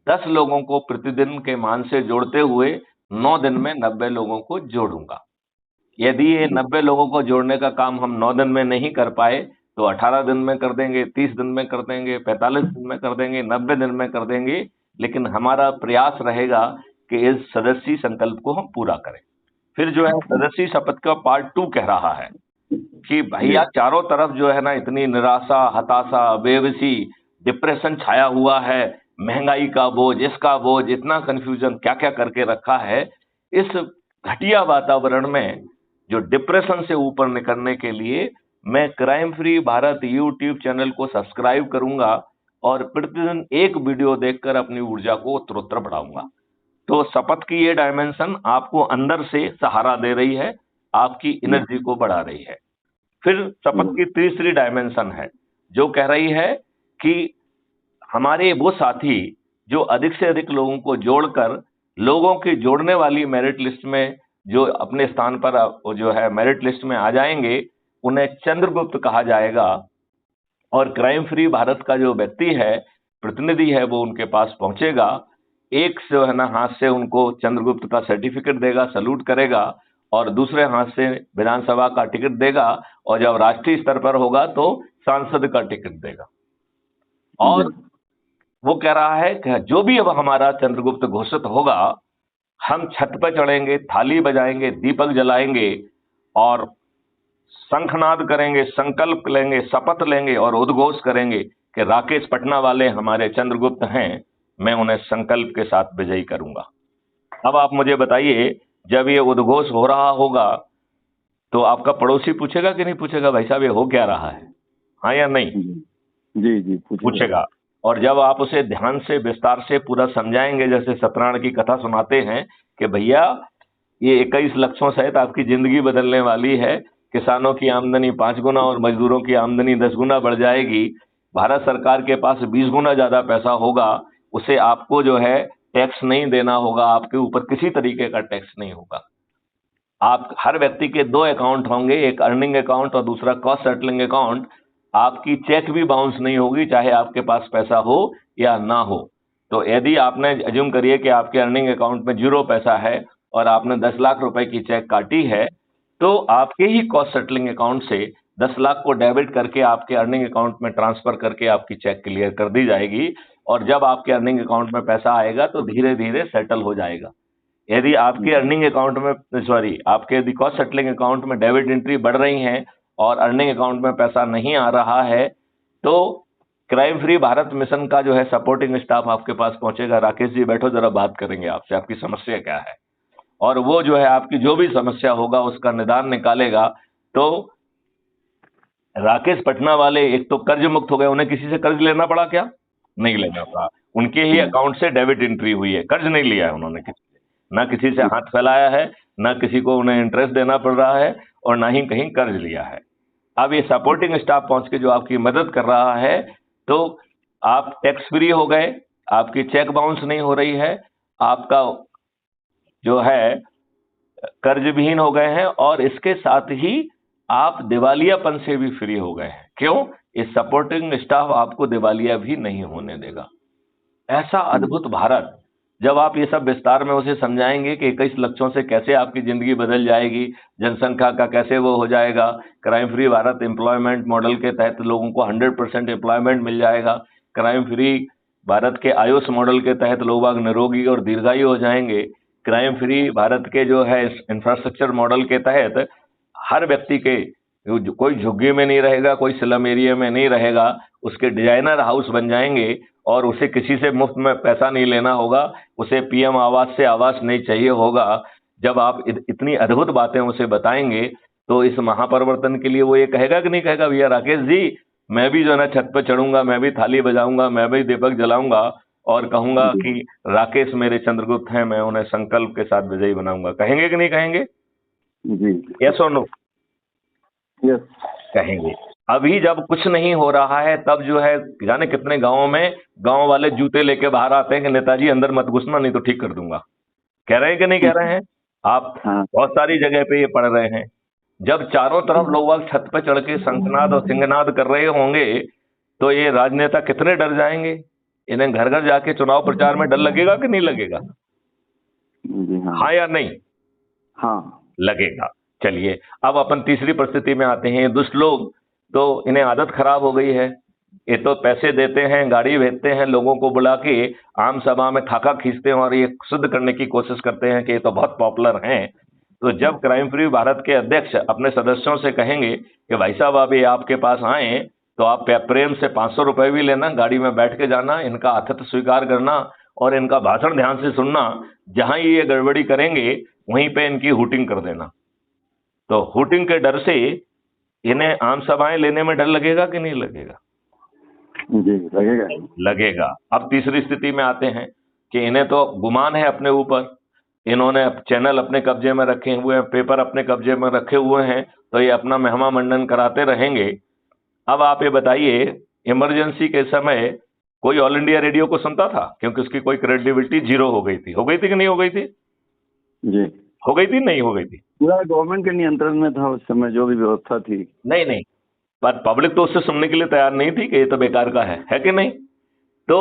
10 लोगों को प्रतिदिन के मान से जोड़ते हुए 9 दिन में 90 लोगों को जोड़ूंगा। यदि ये 90 लोगों को जोड़ने का काम हम 9 दिन में नहीं कर पाए तो 18 दिन में कर देंगे, 30 दिन में कर देंगे, 45 दिन में कर देंगे, 90 दिन में कर देंगे, लेकिन हमारा प्रयास रहेगा कि इस सदस्य संकल्प को हम पूरा करें। फिर जो है सदस्य शपथ का पार्ट 2 कह रहा है कि भैया चारों तरफ जो है ना इतनी निराशा, हताशा, बेबसी, डिप्रेशन छाया हुआ है, महंगाई का बोझ, इसका बोझ, इतना कंफ्यूजन क्या क्या करके रखा है। इस घटिया वातावरण में जो डिप्रेशन से ऊपर निकलने के लिए मैं crime free Bharat YouTube channel को सब्सक्राइब करूंगा और प्रतिदिन एक वीडियो देखकर अपनी ऊर्जा को उत्तरोत्तर बढ़ाऊंगा। तो शपथ की ये डायमेंशन आपको अंदर से सहारा दे रही है, आपकी एनर्जी को बढ़ा रही है। फिर शपथ की तीसरी डायमेंशन है जो कह रही है कि हमारे वो साथी जो अधिक से अधिक लोगों को जोड़कर लोगों की जोड़ने वाली मेरिट लिस्ट में जो अपने स्थान पर जो है मेरिट लिस्ट में आ जाएंगे, उन्हें चंद्रगुप्त कहा जाएगा। और क्राइम फ्री भारत का जो व्यक्ति है, प्रतिनिधि है, वो उनके पास पहुंचेगा, एक जो है ना हाथ से उनको चंद्रगुप्त का सर्टिफिकेट देगा, सल्यूट करेगा, और दूसरे हाथ से विधानसभा का टिकट देगा, और जब राष्ट्रीय स्तर पर होगा तो सांसद का टिकट देगा। और वो कह रहा है कि जो भी अब हमारा चंद्रगुप्त घोषित होगा, हम छत पर चढ़ेंगे, थाली बजाएंगे, दीपक जलाएंगे और शंखनाद करेंगे, संकल्प लेंगे, शपथ लेंगे और उद्घोष करेंगे कि राकेश पटना वाले हमारे चंद्रगुप्त हैं, मैं उन्हें संकल्प के साथ विजयी करूंगा। अब आप मुझे बताइए, जब ये उद्घोष हो रहा होगा तो आपका पड़ोसी पूछेगा कि नहीं पूछेगा, भाई साहब ये हो क्या रहा है, हाँ या नहीं? जी जी पूछेगा। और जब आप उसे ध्यान से विस्तार से पूरा समझाएंगे, जैसे सत्यनारायण की कथा सुनाते हैं कि भैया ये 21 लक्षों सहित आपकी जिंदगी बदलने वाली है, किसानों की आमदनी 5 गुना और मजदूरों की आमदनी 10 गुना बढ़ जाएगी, भारत सरकार के पास 20 गुना ज्यादा पैसा होगा, उसे आपको जो है टैक्स नहीं देना होगा, आपके ऊपर किसी तरीके का टैक्स नहीं होगा। आप हर व्यक्ति के 2 अकाउंट होंगे, एक अर्निंग अकाउंट और दूसरा कॉस्ट सेटलिंग अकाउंट। आपकी चेक भी बाउंस नहीं होगी, चाहे आपके पास पैसा हो या ना हो। तो यदि आपने अज्यूम करिए कि आपके अर्निंग अकाउंट में 0 पैसा है और आपने 10 लाख रुपए की चेक काटी है, तो आपके ही कॉस्ट सेटलिंग अकाउंट से 10 लाख को डेबिट करके आपके अर्निंग अकाउंट में ट्रांसफर करके आपकी चेक क्लियर कर दी जाएगी। और जब आपके अर्निंग अकाउंट में पैसा आएगा तो धीरे धीरे सेटल हो जाएगा। यदि आपके अर्निंग अकाउंट में, सॉरी, आपके यदि कॉस्ट सेटलिंग अकाउंट में डेबिट एंट्री बढ़ रही हैं और अर्निंग अकाउंट में पैसा नहीं आ रहा है, तो क्राइम फ्री भारत मिशन का जो है सपोर्टिंग स्टाफ आपके पास पहुंचेगा। राकेश जी बैठो, जरा बात करेंगे आपसे, आपकी समस्या क्या है, और वो जो है आपकी जो भी समस्या होगा उसका निदान निकालेगा। तो राकेश पटना वाले एक तो कर्ज मुक्त हो गए, उन्हें किसी से कर्ज लेना पड़ा क्या? नहीं लेना पड़ा, उनके ही अकाउंट से डेबिट एंट्री हुई है, कर्ज नहीं लिया है उन्होंने किसी से, ना किसी से हाथ फैलाया है, ना किसी को उन्हें इंटरेस्ट देना पड़ रहा है, और ना ही कहीं कर्ज लिया है। अब ये सपोर्टिंग स्टाफ पहुंच के जो आपकी मदद कर रहा है, तो आप टैक्स फ्री हो गए, आपकी चेक बाउंस नहीं हो रही है, आपका जो है कर्ज विहीन हो गए हैं, और इसके साथ ही आप दिवालियापन से भी फ्री हो गए हैं। क्यों? इस सपोर्टिंग स्टाफ आपको दिवालिया भी नहीं होने देगा। ऐसा अद्भुत भारत, जब आप ये सब विस्तार में उसे समझाएंगे कि 21 लक्षों से कैसे आपकी जिंदगी बदल जाएगी, जनसंख्या का कैसे वो हो जाएगा, crime free Bharat employment model के तहत लोगों को 100% एम्प्लॉयमेंट मिल जाएगा, क्राइम फ्री भारत के आयुष मॉडल के तहत लोग बाग निरोगी और दीर्घायु हो जाएंगे, क्राइम फ्री भारत के जो है इंफ्रास्ट्रक्चर मॉडल के तहत हर व्यक्ति के कोई झुग्गी में नहीं रहेगा, कोई स्लम एरिया में नहीं रहेगा, उसके डिजाइनर हाउस बन जाएंगे, और उसे किसी से मुफ्त में पैसा नहीं लेना होगा, उसे पीएम आवास से आवास नहीं चाहिए होगा। जब आप इतनी अद्भुत बातें उसे बताएंगे, तो इस महापरिवर्तन के लिए वो ये कहेगा कि नहीं कहेगा, भैया राकेश जी, मैं भी जो है ना छत पर चढ़ूंगा, मैं भी थाली बजाऊंगा, मैं भी दीपक जलाऊंगा, और कहूंगा कि राकेश मेरे चंद्रगुप्त हैं, मैं उन्हें संकल्प के साथ विजयी बनाऊंगा। कहेंगे कि नहीं कहेंगे? जी। यस और नो? यस, कहेंगे। अभी जब कुछ नहीं हो रहा है, तब जो है जाने कितने गांवों में गांव वाले जूते लेके बाहर आते हैं कि नेताजी अंदर मत घुसना, नहीं तो ठीक कर दूंगा। कह रहे हैं कि नहीं कह रहे हैं? आप बहुत सारी जगह पे ये पढ़ रहे हैं। जब चारों तरफ लोग छत पे चढ़ के शंखनाद और सिंहनाद कर रहे होंगे, तो ये राजनेता कितने डर जाएंगे। इन्हें घर घर जाके चुनाव प्रचार में डर लगेगा कि नहीं लगेगा? हाँ या नहीं? हाँ, लगेगा। चलिए, अब अपन तीसरी परिस्थिति में आते हैं। दुष्ट लोग, तो इन्हें आदत खराब हो गई है, ये तो पैसे देते हैं, गाड़ी भेजते हैं, लोगों को बुला के आम सभा में खाका खींचते हैं और ये सिद्ध करने की कोशिश करते हैं कि ये तो बहुत पॉपुलर हैं। तो जब क्राइम फ्री भारत के अध्यक्ष अपने सदस्यों से कहेंगे कि भाई साहब आप ये आपके पास आए, तो आप प्रेम से 500 रुपए भी लेना, गाड़ी में बैठ के जाना, इनका आतिथ्य स्वीकार करना और इनका भाषण ध्यान से सुनना, जहां ये गड़बड़ी करेंगे वहीं पे इनकी हुटिंग कर देना। तो हुटिंग के डर से इन्हें आम सभाएं लेने में डर लगेगा कि नहीं लगेगा? जी, लगेगा। लगेगा। अब तीसरी स्थिति में आते हैं कि इन्हें तो गुमान है अपने ऊपर, इन्होंने चैनल अपने कब्जे में रखे हुए हैं, पेपर अपने कब्जे में रखे हुए हैं, तो ये अपना महिमा मंडन कराते रहेंगे। अब आप ये बताइए, इमरजेंसी के समय कोई ऑल इंडिया रेडियो को सुनता था? क्योंकि उसकी कोई क्रेडिबिलिटी जीरो हो गई थी। हो गई थी कि नहीं हो गई थी? जी, हो गई थी, नहीं हो गई थी? पूरा गवर्नमेंट के नियंत्रण में था उस समय, जो भी व्यवस्था थी। नहीं, पर पब्लिक तो उससे सुनने के लिए तैयार नहीं थी कि ये तो बेकार का है कि नहीं? तो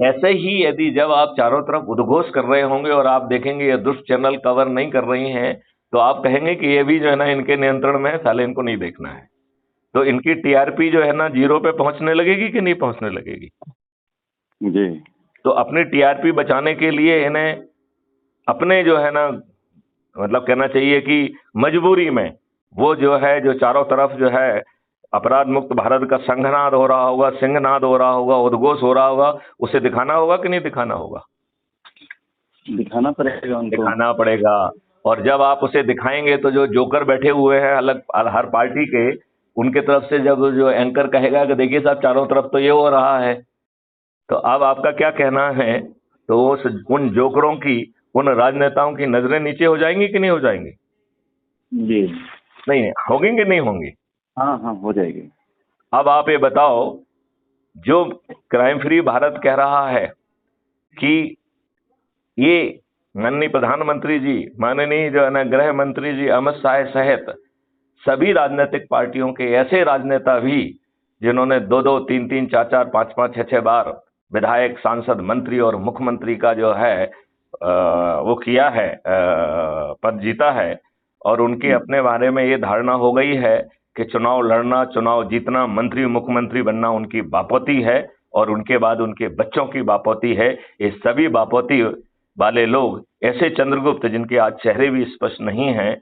ऐसे ही यदि जब आप चारों तरफ उद्घोष कर रहे होंगे और आप देखेंगे ये दुष्ट चैनल कवर नहीं कर रही हैं, तो आप कहेंगे कि ये भी जो है ना इनके नियंत्रण में है, साले इनको नहीं देखना है। तो इनकी टीआरपी जो है ना जीरो पे पहुंचने लगेगी कि नहीं पहुंचने लगेगी? जी। तो अपनी टीआरपी बचाने के लिए इन्हें अपने जो है ना, मतलब कहना चाहिए कि मजबूरी में वो जो है, जो चारों तरफ जो है अपराध मुक्त भारत का संघनाद हो रहा होगा, सिंहनाद हो रहा होगा, उद्घोष हो रहा होगा, उसे दिखाना होगा कि नहीं दिखाना होगा? दिखाना पड़ेगा उनको। दिखाना पड़ेगा। और जब आप उसे दिखाएंगे, तो जो जोकर बैठे हुए हैं अलग हर पार्टी के, उनके तरफ से जब जो एंकर कहेगा कि देखिए साहब चारों तरफ तो ये हो रहा है, तो अब आपका क्या कहना है? तो उन जोकरों की, उन राजनेताओं की नजरें नीचे हो जाएंगी कि नहीं हो जाएंगी? जी। नहीं होंगी कि नहीं होंगी? हाँ, हो जाएगी। अब आप ये बताओ, जो क्राइम फ्री भारत कह रहा है कि ये माननीय प्रधानमंत्री जी, माननीय जो है ना गृह मंत्री जी अमित शाह सहित सभी राजनीतिक पार्टियों के ऐसे राजनेता भी जिन्होंने 2-2, 3-3, 4-4, 5-5, 6-6 बार विधायक, सांसद, मंत्री और मुख्यमंत्री का जो है वो किया है, पद जीता है, और उनके अपने बारे में ये धारणा हो गई है कि चुनाव लड़ना, चुनाव जीतना, मंत्री मुख्यमंत्री बनना उनकी बापोती है और उनके बाद उनके बच्चों की बापोती है। ये सभी बापोती वाले लोग, ऐसे चंद्रगुप्त जिनके आज चेहरे भी स्पष्ट नहीं हैं,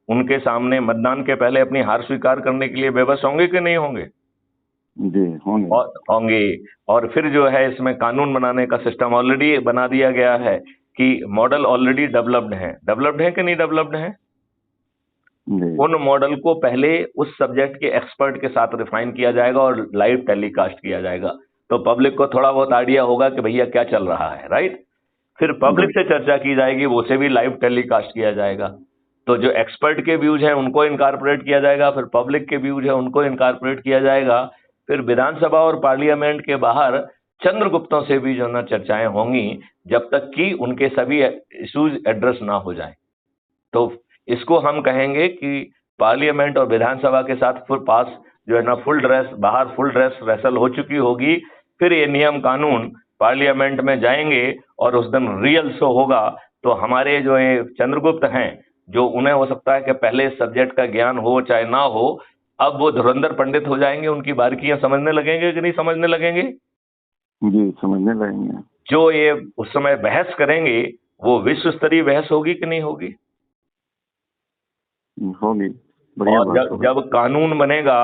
उनके सामने मतदान के पहले अपनी हार स्वीकार करने के लिए बेबस होंगे कि नहीं होंगे? जी होंगे। और होंगे। और फिर जो है इसमें कानून बनाने का सिस्टम ऑलरेडी बना दिया गया है कि मॉडल ऑलरेडी डेवलप्ड है कि नहीं डेवलप्ड है? जी उन मॉडल को पहले उस सब्जेक्ट के एक्सपर्ट के साथ रिफाइन किया जाएगा और लाइव टेलीकास्ट किया जाएगा, तो पब्लिक को थोड़ा बहुत आइडिया होगा कि भैया क्या चल रहा है, राइट। फिर पब्लिक से चर्चा की जाएगी, वो से भी लाइव टेलीकास्ट किया जाएगा। तो जो एक्सपर्ट के व्यूज हैं उनको इनकारपोरेट किया जाएगा, फिर पब्लिक के व्यूज हैं उनको इनकारपोरेट किया जाएगा। फिर विधानसभा और पार्लियामेंट के बाहर चंद्रगुप्तों से भी जो ना चर्चाएं होंगी, जब तक कि उनके सभी इश्यूज एड्रेस ना हो जाए। तो इसको हम कहेंगे कि पार्लियामेंट और विधानसभा के साथ फुल पास जो है ना फुल ड्रेस बाहर फुल ड्रेस रेसल हो चुकी होगी। फिर ये नियम कानून पार्लियामेंट में जाएंगे और उस दिन रियल शो होगा। तो हमारे जो ये चंद्रगुप्त हैं, जो उन्हें हो सकता है कि पहले सब्जेक्ट का ज्ञान हो चाहे ना हो, अब वो धुरंधर पंडित हो जाएंगे, उनकी बारीकियां समझने लगेंगे कि नहीं समझने लगेंगे? जी समझने लगेंगे। जो ये उस समय बहस करेंगे वो विश्व स्तरीय बहस होगी कि नहीं होगी? होगी, बढ़िया और बात होगी। जब कानून बनेगा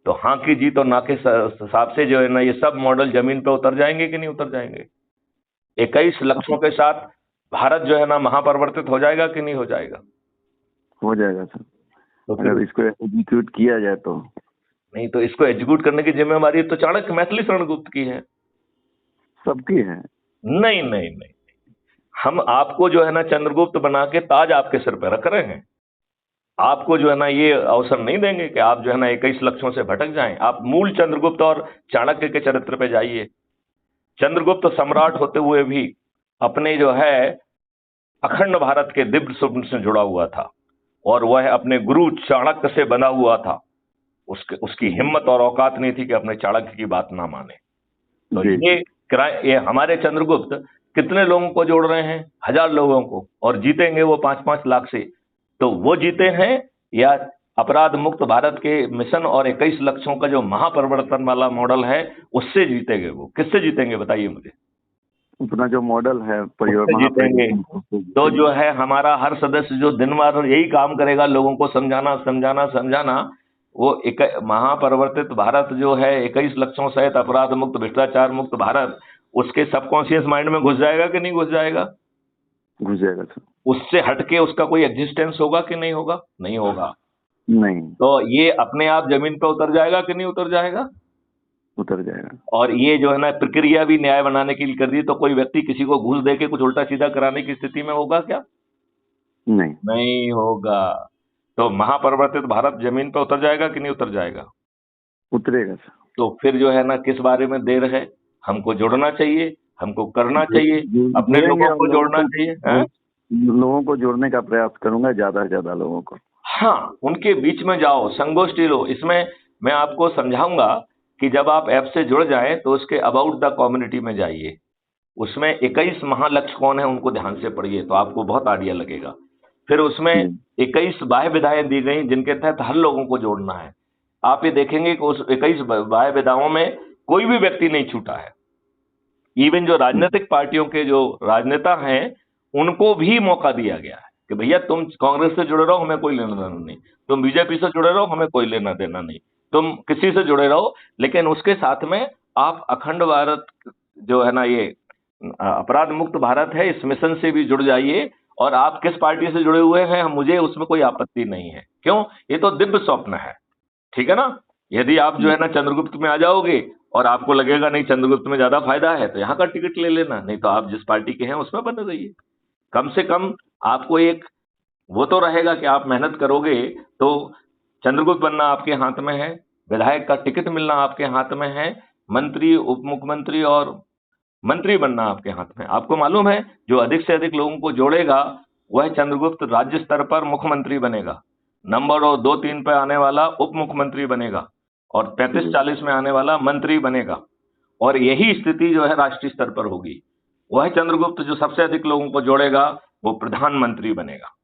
तो हाँ की जीत और ना के हिसाब से जो है ना ये सब मॉडल जमीन पे उतर जाएंगे कि नहीं उतर जाएंगे? 21 लक्षों के साथ भारत जो है ना महापरिवर्तित हो जाएगा कि नहीं हो जाएगा? हो जाएगा सर, तो अगर इसको एग्जीक्यूट किया जाए तो। नहीं तो इसको एग्जीक्यूट करने की जिम्मेवारी तो चाणक्य मैथिली शरणगुप्त की है। सबकी है। नहीं नहीं नहीं, हम आपको जो है ना चंद्रगुप्त बना के ताज आपके सिर पे रख रहे हैं। आपको जो है ना ये अवसर नहीं देंगे कि आप जो है ना 21 लक्षों से भटक जाएं। आप मूल चंद्रगुप्त और चाणक्य के चरित्र पे जाइए। चंद्रगुप्त सम्राट होते हुए भी अपने जो है अखंड भारत के दिव्य स्वप्न से जुड़ा हुआ था, और वह अपने गुरु चाणक्य से बंधा हुआ था। उसकी हिम्मत और औकात नहीं थी कि अपने चाणक्य की बात ना माने। तो ये हमारे चंद्रगुप्त कितने लोगों को जोड़ रहे हैं? 1000 लोगों को, और जीतेंगे वो 5-5 लाख से। तो वो जीते हैं या अपराध मुक्त भारत के मिशन और 21 लक्षों का जो महापरिवर्तन वाला मॉडल है उससे जीतेंगे? वो किससे जीतेंगे बताइए मुझे? अपना जो मॉडल है जीतेंगे। तो जो है हमारा हर सदस्य जो दिन भर यही काम करेगा, लोगों को समझाना समझाना समझाना, वो एक महापरिवर्तित भारत जो है 21 लक्षों सहित अपराध मुक्त भ्रष्टाचार मुक्त भारत, उसके सबकॉन्शियस माइंड में घुस जाएगा कि नहीं घुस जाएगा? घुस जाएगा सर। उससे हटके उसका कोई एग्जिस्टेंस होगा कि नहीं होगा? नहीं होगा। नहीं। तो ये अपने आप जमीन पर उतर जाएगा कि नहीं उतर जाएगा? उतर जाएगा। और ये जो है ना प्रक्रिया भी न्याय बनाने के लिए कर दी, तो कोई व्यक्ति किसी को घूस दे के कुछ उल्टा सीधा कराने की स्थिति में होगा क्या? नहीं। नहीं होगा। तो महापरिवर्तित भारत जमीन पर उतर जाएगा कि नहीं उतर जाएगा? उतरेगा सर। तो फिर जो है ना किस बारे में देर है? हमको जुड़ना चाहिए, हमको करना चाहिए, अपने लोगों को जोड़ना चाहिए। लोगों को जोड़ने का प्रयास करूंगा, ज्यादा से ज्यादा लोगों को। हाँ, उनके बीच में जाओ, संगोष्ठी लो। इसमें मैं आपको समझाऊंगा कि जब आप ऐप से जुड़ जाएं तो उसके अबाउट द कम्युनिटी में जाइए। उसमें 21 महालक्ष्य कौन है उनको ध्यान से पढ़िए तो आपको बहुत आइडिया लगेगा। फिर उसमें 21 बाह्य विधाएं दी गई जिनके तहत हर लोगों को जोड़ना है। आप ये देखेंगे कि उस 21 बाह्य विधाओं में कोई भी व्यक्ति नहीं छूटा है। इवन जो राजनीतिक पार्टियों के जो राजनेता हैं उनको भी मौका दिया गया है कि भैया तुम कांग्रेस से जुड़े रहो, हमें कोई लेना देना नहीं। तुम बीजेपी से जुड़े रहो, हमें कोई लेना देना नहीं। तुम किसी से जुड़े रहो, लेकिन उसके साथ में आप अखंड भारत जो है ना ये अपराध मुक्त भारत है, इस मिशन से भी जुड़ जाइए। और आप किस पार्टी से जुड़े हुए हैं मुझे उसमें कोई आपत्ति नहीं है। क्यों? ये तो दिव्य स्वप्न है, ठीक है ना। यदि आप जो है ना चंद्रगुप्त में आ जाओगे और आपको लगेगा नहीं चंद्रगुप्त में ज्यादा फायदा है, तो यहाँ का टिकट ले लेना, नहीं तो आप जिस पार्टी के हैं उसमें बने रहिए। कम से कम आपको एक वो तो रहेगा कि आप मेहनत करोगे तो चंद्रगुप्त बनना आपके हाथ में है, विधायक का टिकट मिलना आपके हाथ में है, मंत्री उप मुख्यमंत्री और मंत्री बनना आपके हाथ में। आपको मालूम है जो अधिक से अधिक लोगों को जोड़ेगा वह चंद्रगुप्त राज्य स्तर पर मुख्यमंत्री बनेगा, नंबर 2-3 पे आने वाला उप मुख्यमंत्री बनेगा, और 35-40 में आने वाला मंत्री बनेगा। और यही स्थिति जो है राष्ट्रीय स्तर पर होगी। वह चंद्रगुप्त जो सबसे अधिक लोगों को जोड़ेगा वो प्रधानमंत्री बनेगा।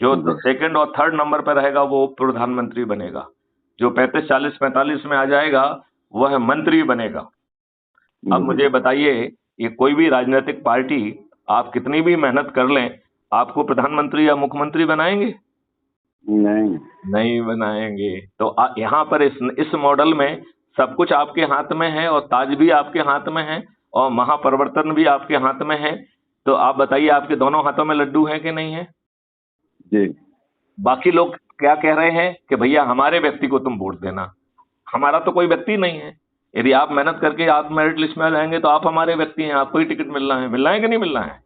जो सेकंड और थर्ड नंबर पर रहेगा वो उप प्रधानमंत्री बनेगा। जो 35-40-45 में आ जाएगा वह मंत्री बनेगा। अब मुझे बताइए, ये कोई भी राजनीतिक पार्टी आप कितनी भी मेहनत कर लें, आपको प्रधानमंत्री या मुख्यमंत्री बनाएंगे? नहीं। नहीं बनाएंगे। तो यहाँ पर इस मॉडल में सब कुछ आपके हाथ में है, और ताज भी आपके हाथ में है, और महापरिवर्तन भी आपके हाथ में है। तो आप बताइए, आपके दोनों हाथों में लड्डू हैं कि नहीं है? जी। बाकी लोग क्या कह रहे हैं कि भैया हमारे व्यक्ति को तुम वोट देना। हमारा तो कोई व्यक्ति नहीं है। यदि आप मेहनत करके आप मेरिट लिस्ट में आ जाएंगे तो आप हमारे व्यक्ति हैं, आपको ही टिकट मिलना है कि नहीं मिलना है?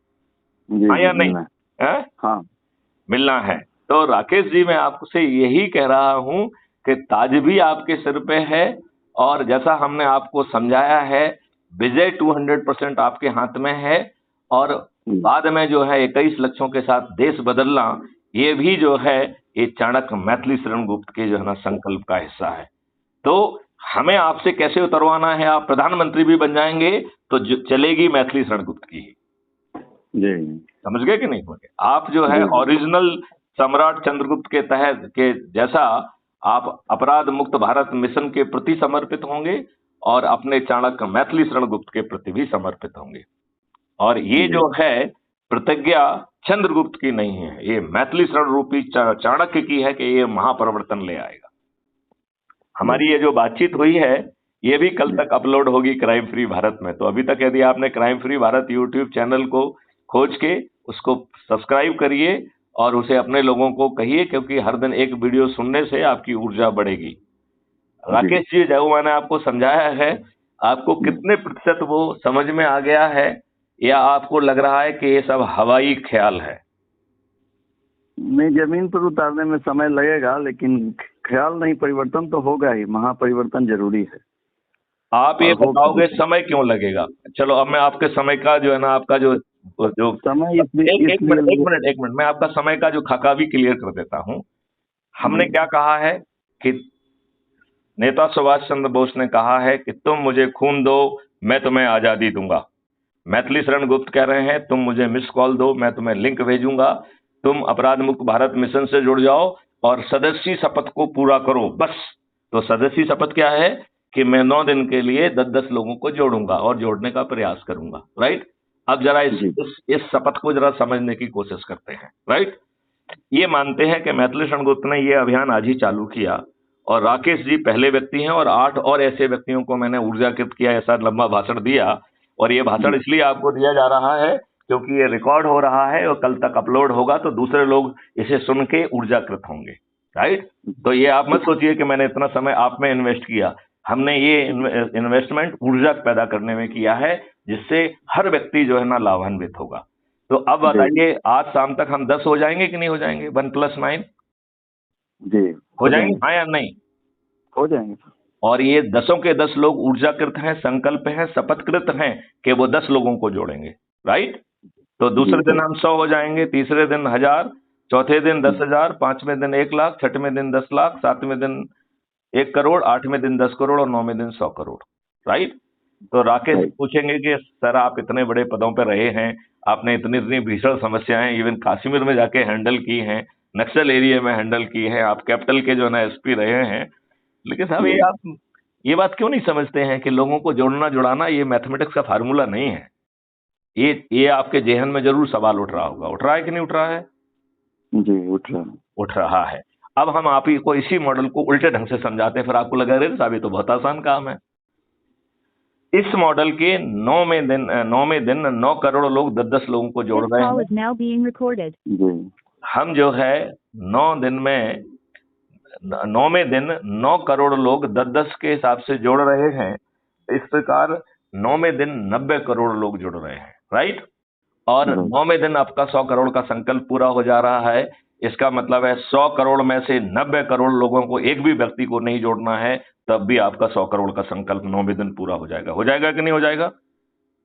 जी हाँ या जी, नहीं? मिलना है? हाँ। मिलना है। तो राकेश जी, मैं आपसे यही कह रहा हूं कि ताज भी आपके सिर पे है, और जैसा हमने आपको समझाया है, विजय 200% आपके हाथ में है, और बाद में जो है 21 लक्षों के साथ देश बदलना, ये भी जो है ये चाणक्य मैथिली शरण गुप्त के जो है ना संकल्प का हिस्सा है। तो हमें आपसे कैसे उतरवाना है? आप प्रधानमंत्री भी बन जाएंगे तो चलेगी मैथिली शरण गुप्त की ही। जी। समझ गए कि नहीं समझ गए? आप जो है जी। ओरिजिनल सम्राट चंद्रगुप्त के तहत के जैसा आप अपराध मुक्त भारत मिशन के प्रति समर्पित होंगे, और अपने चाणक्य मैथिली शरण गुप्त के प्रति भी समर्पित होंगे। और ये जो है प्रतिज्ञा चंद्रगुप्त की नहीं है, ये मैथिली शरण रूपी चाणक्य की है कि ये महापरिवर्तन ले आएगा। हमारी ये जो बातचीत हुई है, ये भी कल तक अपलोड होगी क्राइम फ्री भारत में। तो अभी तक यदि आपने crime free Bharat YouTube channel को खोज के उसको सब्सक्राइब करिए, और उसे अपने लोगों को कहिए, क्योंकि हर दिन एक वीडियो सुनने से आपकी ऊर्जा बढ़ेगी। राकेश जी, जो मैंने आपको समझाया है, आपको कितने प्रतिशत वो समझ में आ गया है, या आपको लग रहा है कि ये सब हवाई ख्याल है? नहीं, जमीन पर उतारने में समय लगेगा, लेकिन ख्याल नहीं, परिवर्तन तो होगा ही, महापरिवर्तन जरूरी है। आप ये और बताओगे समय क्यों लगेगा? चलो, अब मैं आपके समय का जो है ना, आपका जो जो समय इसलिए एक मिनट, मैं आपका समय का जो खाका भी क्लियर कर देता हूं। हमने क्या कहा है कि नेता सुभाष चंद्र बोस ने कहा है कि तुम मुझे खून दो, मैं तुम्हें आजादी दूंगा। मैथिली शरण गुप्त कह रहे हैं, तुम मुझे मिस कॉल दो, मैं तुम्हें लिंक भेजूंगा, तुम अपराध मुक्त भारत मिशन से जुड़ जाओ, और सदस्य शपथ को पूरा करो, बस। तो सदस्य शपथ क्या है कि मैं 9 दिन के लिए 10-10 लोगों को जोड़ूंगा और जोड़ने का प्रयास करूंगा, राइट? अब जरा इस शपथ को जरा समझने की कोशिश करते हैं, राइट? ये मानते हैं कि मैथिली शरण गुप्त ने ये अभियान आज ही चालू किया, और राकेश जी पहले व्यक्ति हैं, और 8 और ऐसे व्यक्तियों को मैंने ऊर्जाकृत किया, ऐसा लंबा भाषण दिया। और ये भाषण इसलिए आपको दिया जा रहा है क्योंकि ये रिकॉर्ड हो रहा है, और कल तक अपलोड होगा, तो दूसरे लोग इसे सुन के ऊर्जाकृत होंगे, राइट? तो ये आप मत सोचिए कि मैंने इतना समय आप में इन्वेस्ट किया। हमने ये इन्वेस्टमेंट ऊर्जा पैदा करने में किया है, जिससे हर व्यक्ति जो है ना लाभान्वित होगा। तो अब बताइए, आज शाम तक हम 10 हो जाएंगे कि नहीं हो जाएंगे? 1+9 जी हो जाएंगे, हाँ या नहीं? हो जाएंगे। और ये 10 के 10 लोग ऊर्जाकृत हैं, संकल्प हैं, शपथकृत हैं कि वो 10 लोगों को जोड़ेंगे, राइट? तो दूसरे दिन हम 100 हो जाएंगे, तीसरे दिन 1000, चौथे दिन 10,000, 5वें दिन 1 लाख, 6वें दिन 10 लाख, 7वें दिन 1 करोड़, 8वें दिन 10 करोड़, और 9वें दिन 100 करोड़, राइट? तो राकेश पूछेंगे कि सर, आप इतने बड़े पदों पर रहे हैं, आपने इतनी इतनी भीषण समस्याएं इवन कश्मीर में जाके हैंडल की हैं, नक्सल एरिया में हैंडल की है, आप कैपिटल के जो है ना एसपी रहे हैं, लेकिन साहब ये आप ये बात क्यों नहीं समझते हैं कि लोगों को जोड़ना जुड़ाना ये मैथमेटिक्स का फार्मूला नहीं है? ये आपके जेहन में जरूर सवाल उठ रहा होगा। उठ रहा है कि नहीं उठ रहा है? जी, उठ रहा है। अब हम आप ही को इसी मॉडल को उल्टे ढंग से समझाते हैं, फिर आपको लगा अरे साहब ये तो बहुत आसान काम है। इस मॉडल के 9वें दिन 9 करोड़ लोग 10-10 लोगों को जोड़ रहे हैं। हम जो है 9वें दिन 9 करोड़ लोग 10-10 के हिसाब से जोड़ रहे हैं। इस प्रकार 9वें दिन 90 करोड़ लोग जुड़ रहे हैं, राइट? और 9वें दिन आपका 100 करोड़ का संकल्प पूरा हो जा रहा है। इसका मतलब है 100 करोड़ में से 90 करोड़ लोगों को, एक भी व्यक्ति को नहीं जोड़ना है, तब भी आपका 100 करोड़ का संकल्प 9वें दिन पूरा हो जाएगा। हो जाएगा कि नहीं हो जाएगा?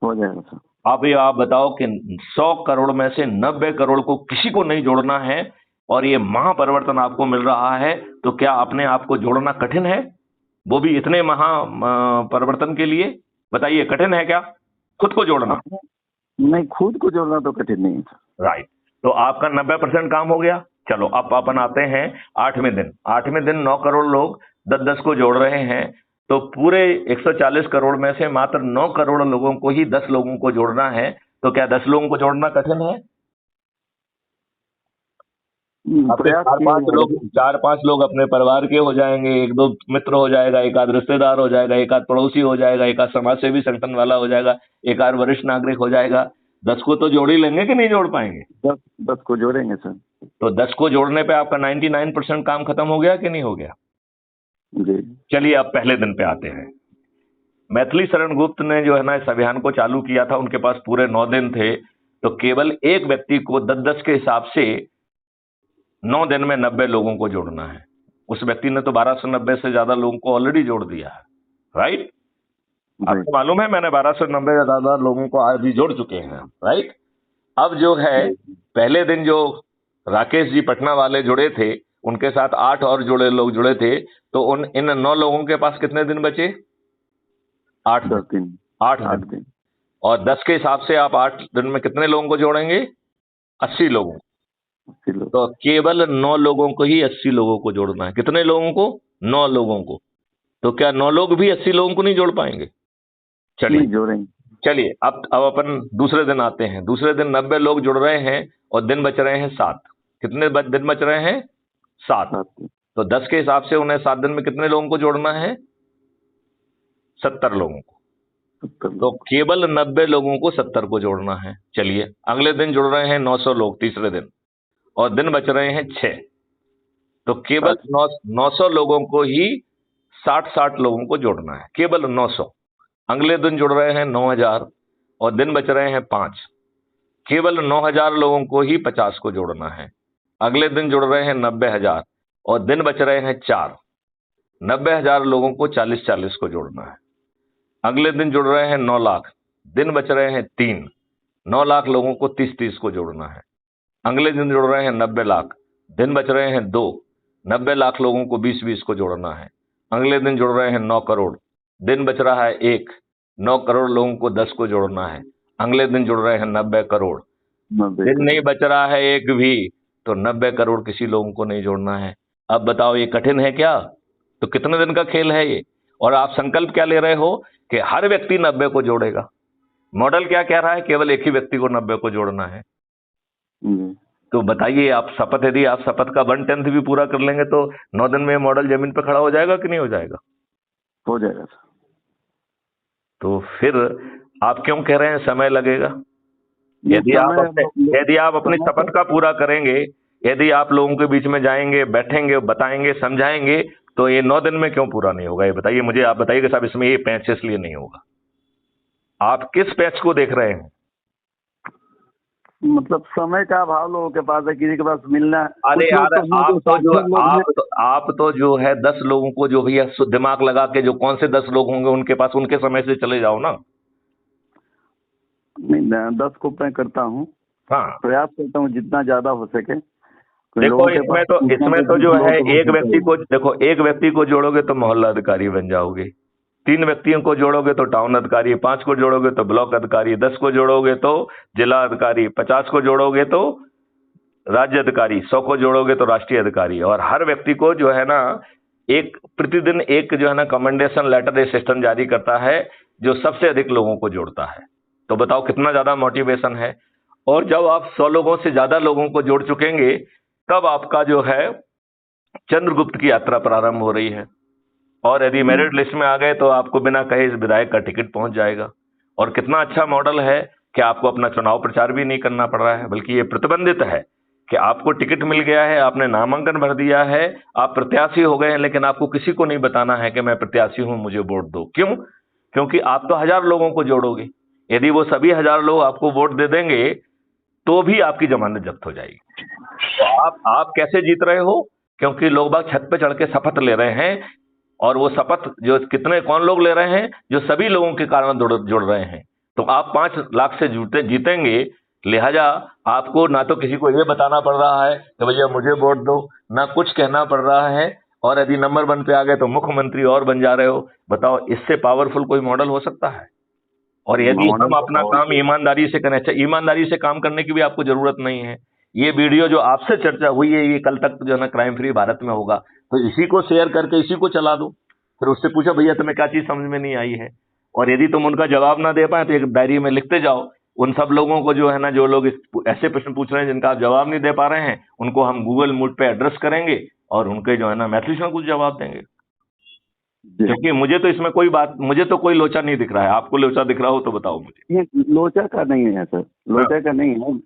हो जाएगा सर। आप बताओ कि 100 करोड़ में से 90 करोड़ को किसी को नहीं जोड़ना है, और ये महापरिवर्तन आपको मिल रहा है, तो क्या अपने आप को जोड़ना कठिन है? वो भी इतने परिवर्तन के लिए? बताइए, कठिन है क्या खुद को जोड़ना? नहीं, खुद को जोड़ना तो कठिन नहीं है, राइट। तो आपका 90% काम हो गया। चलो, अब अपन आते हैं 8वें दिन 9 करोड़ लोग 10-10 को जोड़ रहे हैं, तो पूरे 140 करोड़ में से मात्र 9 करोड़ लोगों को ही 10 लोगों को जोड़ना है। तो क्या 10 लोगों को जोड़ना कठिन है? आपके प्रयास चार किए पांच हैं लोग लेकिन। 4-5 लोग अपने परिवार के हो जाएंगे, एक दो मित्र हो जाएगा, एक आध रिश्तेदार हो जाएगा, एक आध पड़ोसी हो जाएगा, एक आध समाज सेवी संगठन वाला हो जाएगा, एक आध वरिष्ठ नागरिक हो जाएगा। 10 को तो जोड़ ही लेंगे कि नहीं जोड़ पाएंगे? 10 को जोड़ेंगे सर। तो 10 को जोड़ने पे आपका 99% काम खत्म हो गया कि नहीं हो गया? जी। चलिए अब पहले दिन पे आते हैं। मैथिली शरण गुप्त ने जो है ना इस अभियान को चालू किया था, उनके पास पूरे 9 दिन थे, तो केवल एक व्यक्ति को 10-10 के हिसाब से 9 दिन में 90 लोगों को जोड़ना है। उस व्यक्ति ने तो 1290 से ज्यादा लोगों को ऑलरेडी जोड़ दिया है, राइट? आपको मालूम है मैंने 1290 से ज्यादा लोगों को आज ही जोड़ चुके हैं, राइट? अब जो है पहले दिन जो राकेश जी पटना वाले जुड़े थे, उनके साथ 8 और लोग जुड़े थे, तो इन 9 लोगों के पास कितने दिन बचे? 8 दिन। 8 दिन। और 10 के हिसाब से आप 8 दिन में कितने लोगों को जोड़ेंगे? 80 लोगों। तो केवल 9 लोगों को ही 80 लोगों को जोड़ना है। कितने लोगों को? 9 लोगों को। तो क्या 9 लोग भी 80 लोगों को नहीं जोड़ पाएंगे? चलिए जोड़ेंगे। चलिए अब अपन दूसरे दिन आते हैं। दूसरे दिन 90 लोग जुड़ रहे हैं और दिन बच रहे हैं 7। कितने दिन बच रहे हैं? 7। तो 10 के हिसाब से उन्हें 7 दिन में कितने लोगों को जोड़ना है? 70 लोगों को। तो केवल 90 लोगों को 70 को जोड़ना है। चलिए अगले दिन जुड़ रहे हैं 900 लोग तीसरे दिन, और दिन बच रहे हैं 6। तो केवल 900 लोगों को ही 60-60 लोगों को जोड़ना है, केवल 900। अगले दिन जुड़ रहे हैं 9000 और दिन बच रहे हैं 5। केवल 9000 लोगों को ही 50 को जोड़ना है। अगले दिन जुड़ रहे हैं 90000 और दिन बच रहे हैं 4। 90000 लोगों को 40-40 को जोड़ना है। अगले दिन जुड़ रहे हैं 9 लाख, दिन बच रहे हैं 3। 9 लाख लोगों को 30-30 को जोड़ना है। अगले दिन जुड़ रहे हैं 90 लाख, दिन बच रहे हैं 2। 90 लाख लोगों को 20-20 को जोड़ना है। अगले दिन जुड़ रहे हैं 9 करोड़, दिन बच रहा है 1। 9 करोड़ लोगों को 10 को जोड़ना है। अगले दिन जुड़ रहे हैं 90 करोड़, दिन नहीं बच रहा है 1 भी, तो 90 करोड़ किसी लोगों को नहीं जोड़ना है। अब बताओ ये कठिन है क्या? तो कितने दिन का खेल है ये? और आप संकल्प क्या ले रहे हो कि हर व्यक्ति 90 को जोड़ेगा। मॉडल क्या कह रहा है? केवल एक ही व्यक्ति को 90 को जोड़ना है। तो बताइए आप शपथ, यदि आप शपथ का 1/10 भी पूरा कर लेंगे तो 9 दिन में मॉडल जमीन पर खड़ा हो जाएगा कि नहीं हो जाएगा? हो जाएगा। तो फिर आप क्यों कह रहे हैं समय लगेगा? यदि आप अपनी शपथ का पूरा करेंगे, यदि आप लोगों के बीच में जाएंगे, बैठेंगे, बताएंगे, समझाएंगे, तो ये 9 दिन में क्यों पूरा नहीं होगा? ये बताइए मुझे। आप बताइए कि साहब इसमें ये पैच इसलिए नहीं होगा। आप किस पैच को देख रहे हैं? मतलब समय का अभाव लोगों के पास है, किसी के पास मिलना। अरे यार आप तो जो है 10 लोगों को जो भैया दिमाग लगा के जो कौन से 10 लोग होंगे उनके पास, उनके समय से चले जाओ ना। नहीं, 10 को मैं करता हूँ। हाँ, प्रयास करता हूँ जितना ज्यादा हो सके। देखो इसमें तो जो है एक व्यक्ति को, देखो एक व्यक्ति को जोड़ोगे तो मोहल्ला अधिकारी बन जाओगे, 3 व्यक्तियों को जोड़ोगे तो टाउन अधिकारी, 5 को जोड़ोगे तो ब्लॉक अधिकारी, 10 को जोड़ोगे तो जिला अधिकारी, 50 को जोड़ोगे तो राज्य अधिकारी, 100 को जोड़ोगे तो राष्ट्रीय अधिकारी। और हर व्यक्ति को जो है ना एक प्रतिदिन एक जो है ना कमेंडेशन लेटर ये सिस्टम जारी करता है जो सबसे अधिक लोगों को जोड़ता है। तो बताओ कितना ज्यादा मोटिवेशन है। और जब आप 100 लोगों से ज्यादा लोगों को जोड़ चुकेंगे तब आपका जो है चंद्रगुप्त की यात्रा प्रारंभ हो रही है। और यदि मेरिट लिस्ट में आ गए तो आपको बिना कहे इस विधायक का टिकट पहुंच जाएगा। और कितना अच्छा मॉडल है कि आपको अपना चुनाव प्रचार भी नहीं करना पड़ रहा है, बल्कि ये प्रतिबंधित है कि आपको टिकट मिल गया है, आपने नामांकन भर दिया है, आप प्रत्याशी हो गए हैं, लेकिन आपको किसी को नहीं बताना है कि मैं प्रत्याशी हूं, मुझे वोट दो। क्यों? क्योंकि आप तो 1000 लोगों को जोड़ोगे। यदि वो सभी 1000 लोग आपको वोट दे देंगे तो भी आपकी जमानत जब्त हो जाएगी। तो आप कैसे जीत रहे हो? क्योंकि लोग बाग छत पे चढ़ के शपथ ले रहे हैं, और वो शपथ जो कौन लोग ले रहे हैं? जो सभी लोगों के कारण जुड़ रहे हैं। तो आप 5 लाख से जीतेंगे, लिहाजा आपको ना तो किसी को ये बताना पड़ रहा है कि भैया मुझे वोट दो, ना कुछ कहना पड़ रहा है। और यदि नंबर 1 पे आ गए तो मुख्यमंत्री और बन जा रहे हो। बताओ इससे पावरफुल कोई मॉडल हो सकता है? और यदि हम अपना काम ईमानदारी से करें, अच्छा ईमानदारी से काम करने की भी आपको जरूरत नहीं है। ये वीडियो जो आपसे चर्चा हुई है ये कल तक जो है ना क्राइम फ्री भारत में होगा, तो इसी को शेयर करके इसी को चला दो। फिर उससे पूछो भैया तुम्हें क्या चीज समझ में नहीं आई है, और यदि तुम उनका जवाब ना दे पाए तो एक डायरी में लिखते जाओ उन सब लोगों को जो है ना, जो लोग ऐसे प्रश्न पूछ रहे हैं जिनका आप जवाब नहीं दे पा रहे हैं, उनको हम गूगल मीट पे एड्रेस करेंगे और उनके जो है ना मैथिली में कुछ जवाब देंगे। क्योंकि मुझे तो इसमें मुझे तो कोई लोचा नहीं दिख रहा है। आपको लोचा दिख रहा हो तो बताओ मुझे। ये लोचा का नहीं है सर, लोचा का नहीं है।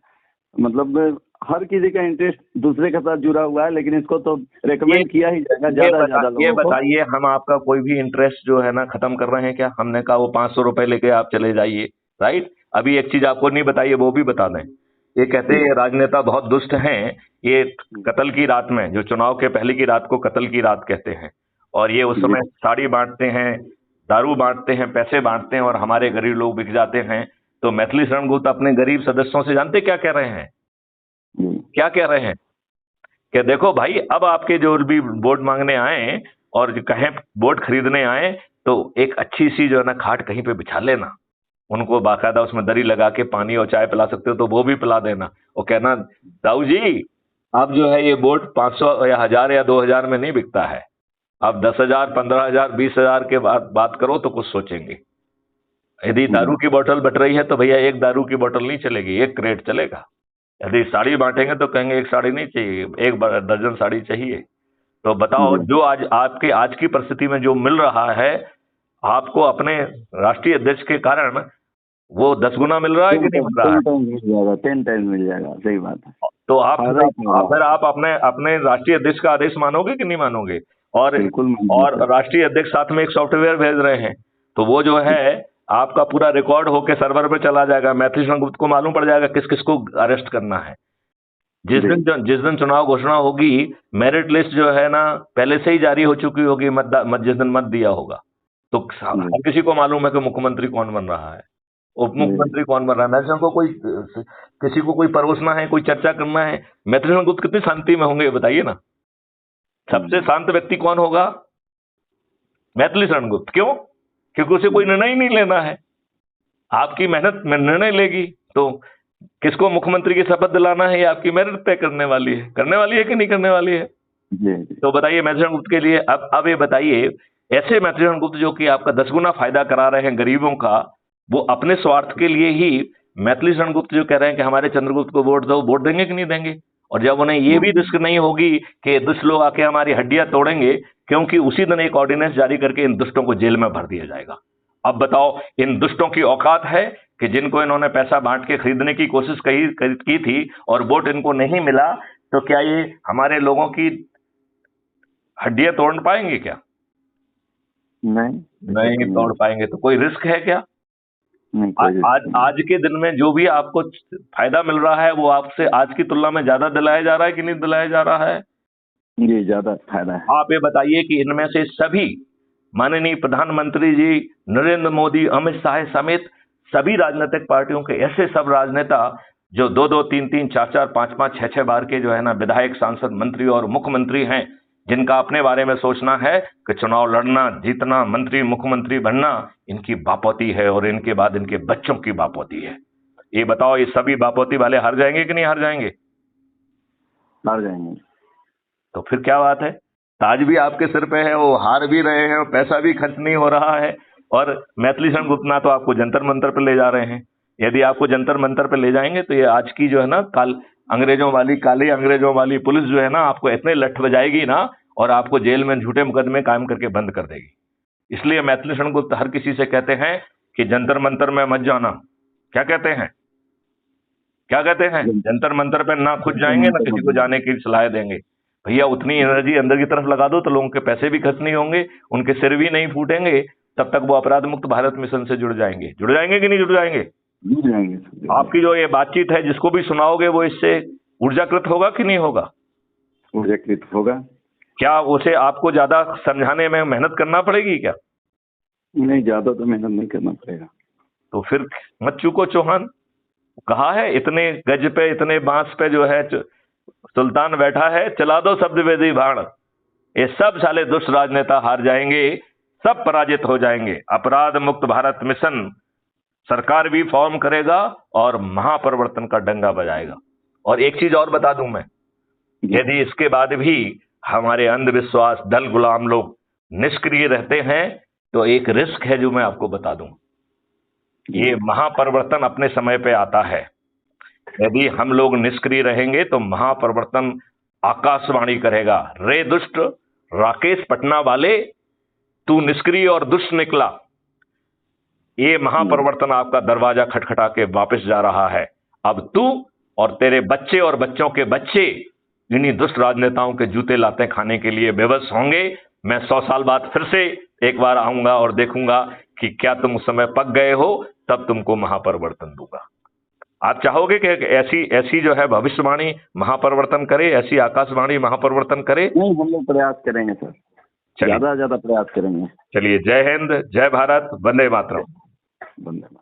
मतलब हर किसी का इंटरेस्ट दूसरे के साथ जुड़ा हुआ है, लेकिन इसको तो रेकमेंड किया ही जाएगा ज्यादा ज्यादा ये लोगों को। बताइए, हम आपका कोई भी इंटरेस्ट जो है ना खत्म कर रहे हैं क्या? हमने कहा वो 500 रुपए लेके आप चले जाइए, राइट? अभी एक चीज आपको नहीं बताइए, वो भी बता दें। ये कहते हैं ये राजनेता बहुत दुष्ट हैं, ये कत्ल की रात में, जो चुनाव के पहले की रात को कत्ल की रात कहते हैं, और ये उस समय साड़ी बांटते हैं, दारू बांटते हैं, पैसे बांटते हैं, और हमारे गरीब लोग बिक जाते हैं। तो मैथिली शरण गुप्ता अपने गरीब सदस्यों से जानते क्या कह रहे हैं? क्या कह रहे हैं कि देखो भाई, अब आपके जो भी वोट मांगने आए और जो कहें वोट खरीदने आए, तो एक अच्छी सी जो है ना खाट कहीं पे बिछा लेना, उनको बाकायदा उसमें दरी लगा के पानी और चाय पिला सकते हो तो वो भी पिला देना, और कहना दाऊ जी अब जो है ये वोट 500 या 1000 या 2000 में नहीं बिकता है, अब 10,000, 15,000, 20,000 के बाद बात करो तो कुछ सोचेंगे। यदि दारू की बोतल बट रही है तो भैया एक दारू की बोतल नहीं चलेगी, एक क्रेट चलेगा। यदि साड़ी बांटेंगे तो कहेंगे एक साड़ी नहीं चाहिए, एक दर्जन साड़ी चाहिए। तो बताओ, जो आज की परिस्थिति में जो मिल रहा है आपको अपने राष्ट्रीय अध्यक्ष के कारण, वो 10 गुना मिल रहा है कि नहीं मिल रहा है? 10 टाइम मिल जाएगा, 10 टाइम मिल जाएगा, सही बात है। तो फिर आप अपने राष्ट्रीय अध्यक्ष का आदेश मानोगे कि नहीं मानोगे? और राष्ट्रीय अध्यक्ष साथ में एक सॉफ्टवेयर भेज रहे हैं, तो वो जो है आपका पूरा रिकॉर्ड होके सर्वर पे चला जाएगा। मैथिली शरण गुप्ता को मालूम पड़ जाएगा किस किस को अरेस्ट करना है। जिस दिन चुनाव घोषणा होगी, मेरिट लिस्ट जो है ना पहले से ही जारी हो चुकी होगी, जिस दिन मत दिया होगा, तो हर किसी को मालूम है कि मुख्यमंत्री कौन बन रहा है, उप मुख्यमंत्री कौन बन रहा है। मैथिली को किसी को कोई परोसना है, कोई चर्चा करना है, मैथिली शरण गुप्ता कितनी शांति में होंगे बताइए ना? सबसे शांत व्यक्ति कौन होगा? मैथिली शरण गुप्ता। क्यों? क्योंकि उसे कोई निर्णय ही नहीं लेना है। आपकी मेहनत में निर्णय लेगी तो किसको मुख्यमंत्री की शपथ दिलाना है, ये आपकी मेहनत तय करने वाली है कि नहीं करने वाली है? तो बताइए मैथिली शरण गुप्ता के लिए अब ये बताइए, ऐसे मैथिली शरण गुप्ता जो कि आपका 10 गुना फायदा करा रहे हैं गरीबों का, वो अपने स्वार्थ के लिए ही मैथिली शरण गुप्ता जो कह रहे हैं कि हमारे चंद्रगुप्त को वोट दो, वोट देंगे कि नहीं देंगे? और जब उन्हें ये भी रिस्क नहीं होगी कि दुष्ट लोग आके हमारी हड्डियां तोड़ेंगे, क्योंकि उसी दिन एक ऑर्डिनेंस जारी करके इन दुष्टों को जेल में भर दिया जाएगा। अब बताओ, इन दुष्टों की औकात है कि जिनको इन्होंने पैसा बांट के खरीदने की कोशिश की थी और वोट इनको नहीं मिला, तो क्या ये हमारे लोगों की हड्डियां तोड़ पाएंगे क्या? नहीं तोड़ पाएंगे। तो कोई रिस्क है क्या? आज के दिन में जो भी आपको फायदा मिल रहा है वो आपसे आज की तुलना में ज्यादा दिलाया जा रहा है कि नहीं दिलाया जा रहा है? जी ज्यादा फायदा है। आप ये बताइए कि इनमें से सभी माननीय प्रधानमंत्री जी नरेंद्र मोदी, अमित शाह समेत सभी राजनीतिक पार्टियों के ऐसे सब राजनेता जो 2-2, 3-3, 4-4, 5-5, 6-6 बार के जो है ना विधायक, सांसद, मंत्री और मुख्यमंत्री हैं, जिनका अपने बारे में सोचना है कि चुनाव लड़ना, जीतना, मंत्री, मुख्यमंत्री बनना इनकी बापौती है और इनके बाद इनके बच्चों की बापौती है। ये बताओ, ये सभी बापौती वाले हार जाएंगे कि नहीं हार जाएंगे? हार जाएंगे। तो फिर क्या बात है? ताज भी आपके सिर पे है, वो हार भी रहे हैं और पैसा भी खर्च नहीं हो रहा है, और मैथिली शरण गुप्ता तो आपको जंतर मंतर पे ले जा रहे हैं। यदि आपको जंतर मंतर पे ले जाएंगे तो ये आज की जो है ना काली अंग्रेजों वाली पुलिस जो है ना आपको इतने लठ बजाएगी ना, और आपको जेल में झूठे मुकदमे कायम करके बंद कर देगी। इसलिए मैथिली शरण गुप्ता हर किसी से कहते हैं कि जंतर मंतर में मत जाना। क्या कहते हैं? जंतर मंतर पे ना खुद जाएंगे ना किसी को जाने की सलाह देंगे। भैया उतनी एनर्जी अंदर की तरफ लगा दो तो लोगों के पैसे भी खर्च नहीं होंगे, उनके सिर भी नहीं फूटेंगे, तब तक वो अपराध मुक्त भारत मिशन से जुड़ जाएंगे कि नहीं जुड़ जाएंगे? आपकी जो ये बातचीत है, जिसको भी सुनाओगे वो इससे ऊर्जाकृत होगा कि नहीं होगा? ऊर्जाकृत होगा। क्या उसे आपको ज्यादा समझाने में मेहनत करना पड़ेगी क्या? नहीं, ज्यादा तो मेहनत नहीं करना पड़ेगा। तो फिर मत चूको चौहान। कहा है इतने गज पे, इतने बांस पे जो है सुल्तान बैठा है, चला दो शब्द वेदी बाण। ये सब साले दुष्ट राजनेता हार जाएंगे, सब पराजित हो जाएंगे। अपराध मुक्त भारत मिशन सरकार भी फॉर्म करेगा और महापरिवर्तन का डंगा बजाएगा। और एक चीज और बता दूं मैं, यदि इसके बाद भी हमारे अंधविश्वास दल गुलाम लोग निष्क्रिय रहते हैं तो एक रिस्क है जो मैं आपको बता दूं। ये महापरिवर्तन अपने समय पे आता है। यदि हम लोग निष्क्रिय रहेंगे तो महापरिवर्तन आकाशवाणी करेगा, रे दुष्ट राकेश पटना वाले, तू निष्क्रिय और दुष्ट निकला। ये महापरिवर्तन आपका दरवाजा खटखटा के वापस जा रहा है। अब तू और तेरे बच्चे और बच्चों के बच्चे इन्हीं दुष्ट राजनेताओं के जूते लाते खाने के लिए बेबस होंगे। मैं 100 साल बाद फिर से एक बार आऊंगा और देखूंगा कि क्या तुम उस समय पक गए हो, तब तुमको महापरिवर्तन दूंगा। आप चाहोगे कि ऐसी ऐसी जो है भविष्यवाणी महापरिवर्तन करे, ऐसी आकाशवाणी महापरिवर्तन करे? नहीं, हम लोग प्रयास करेंगे सर, चलिए ज्यादा प्रयास करेंगे। चलिए, जय हिंद, जय भारत, वंदे मातरम। धन्यवाद।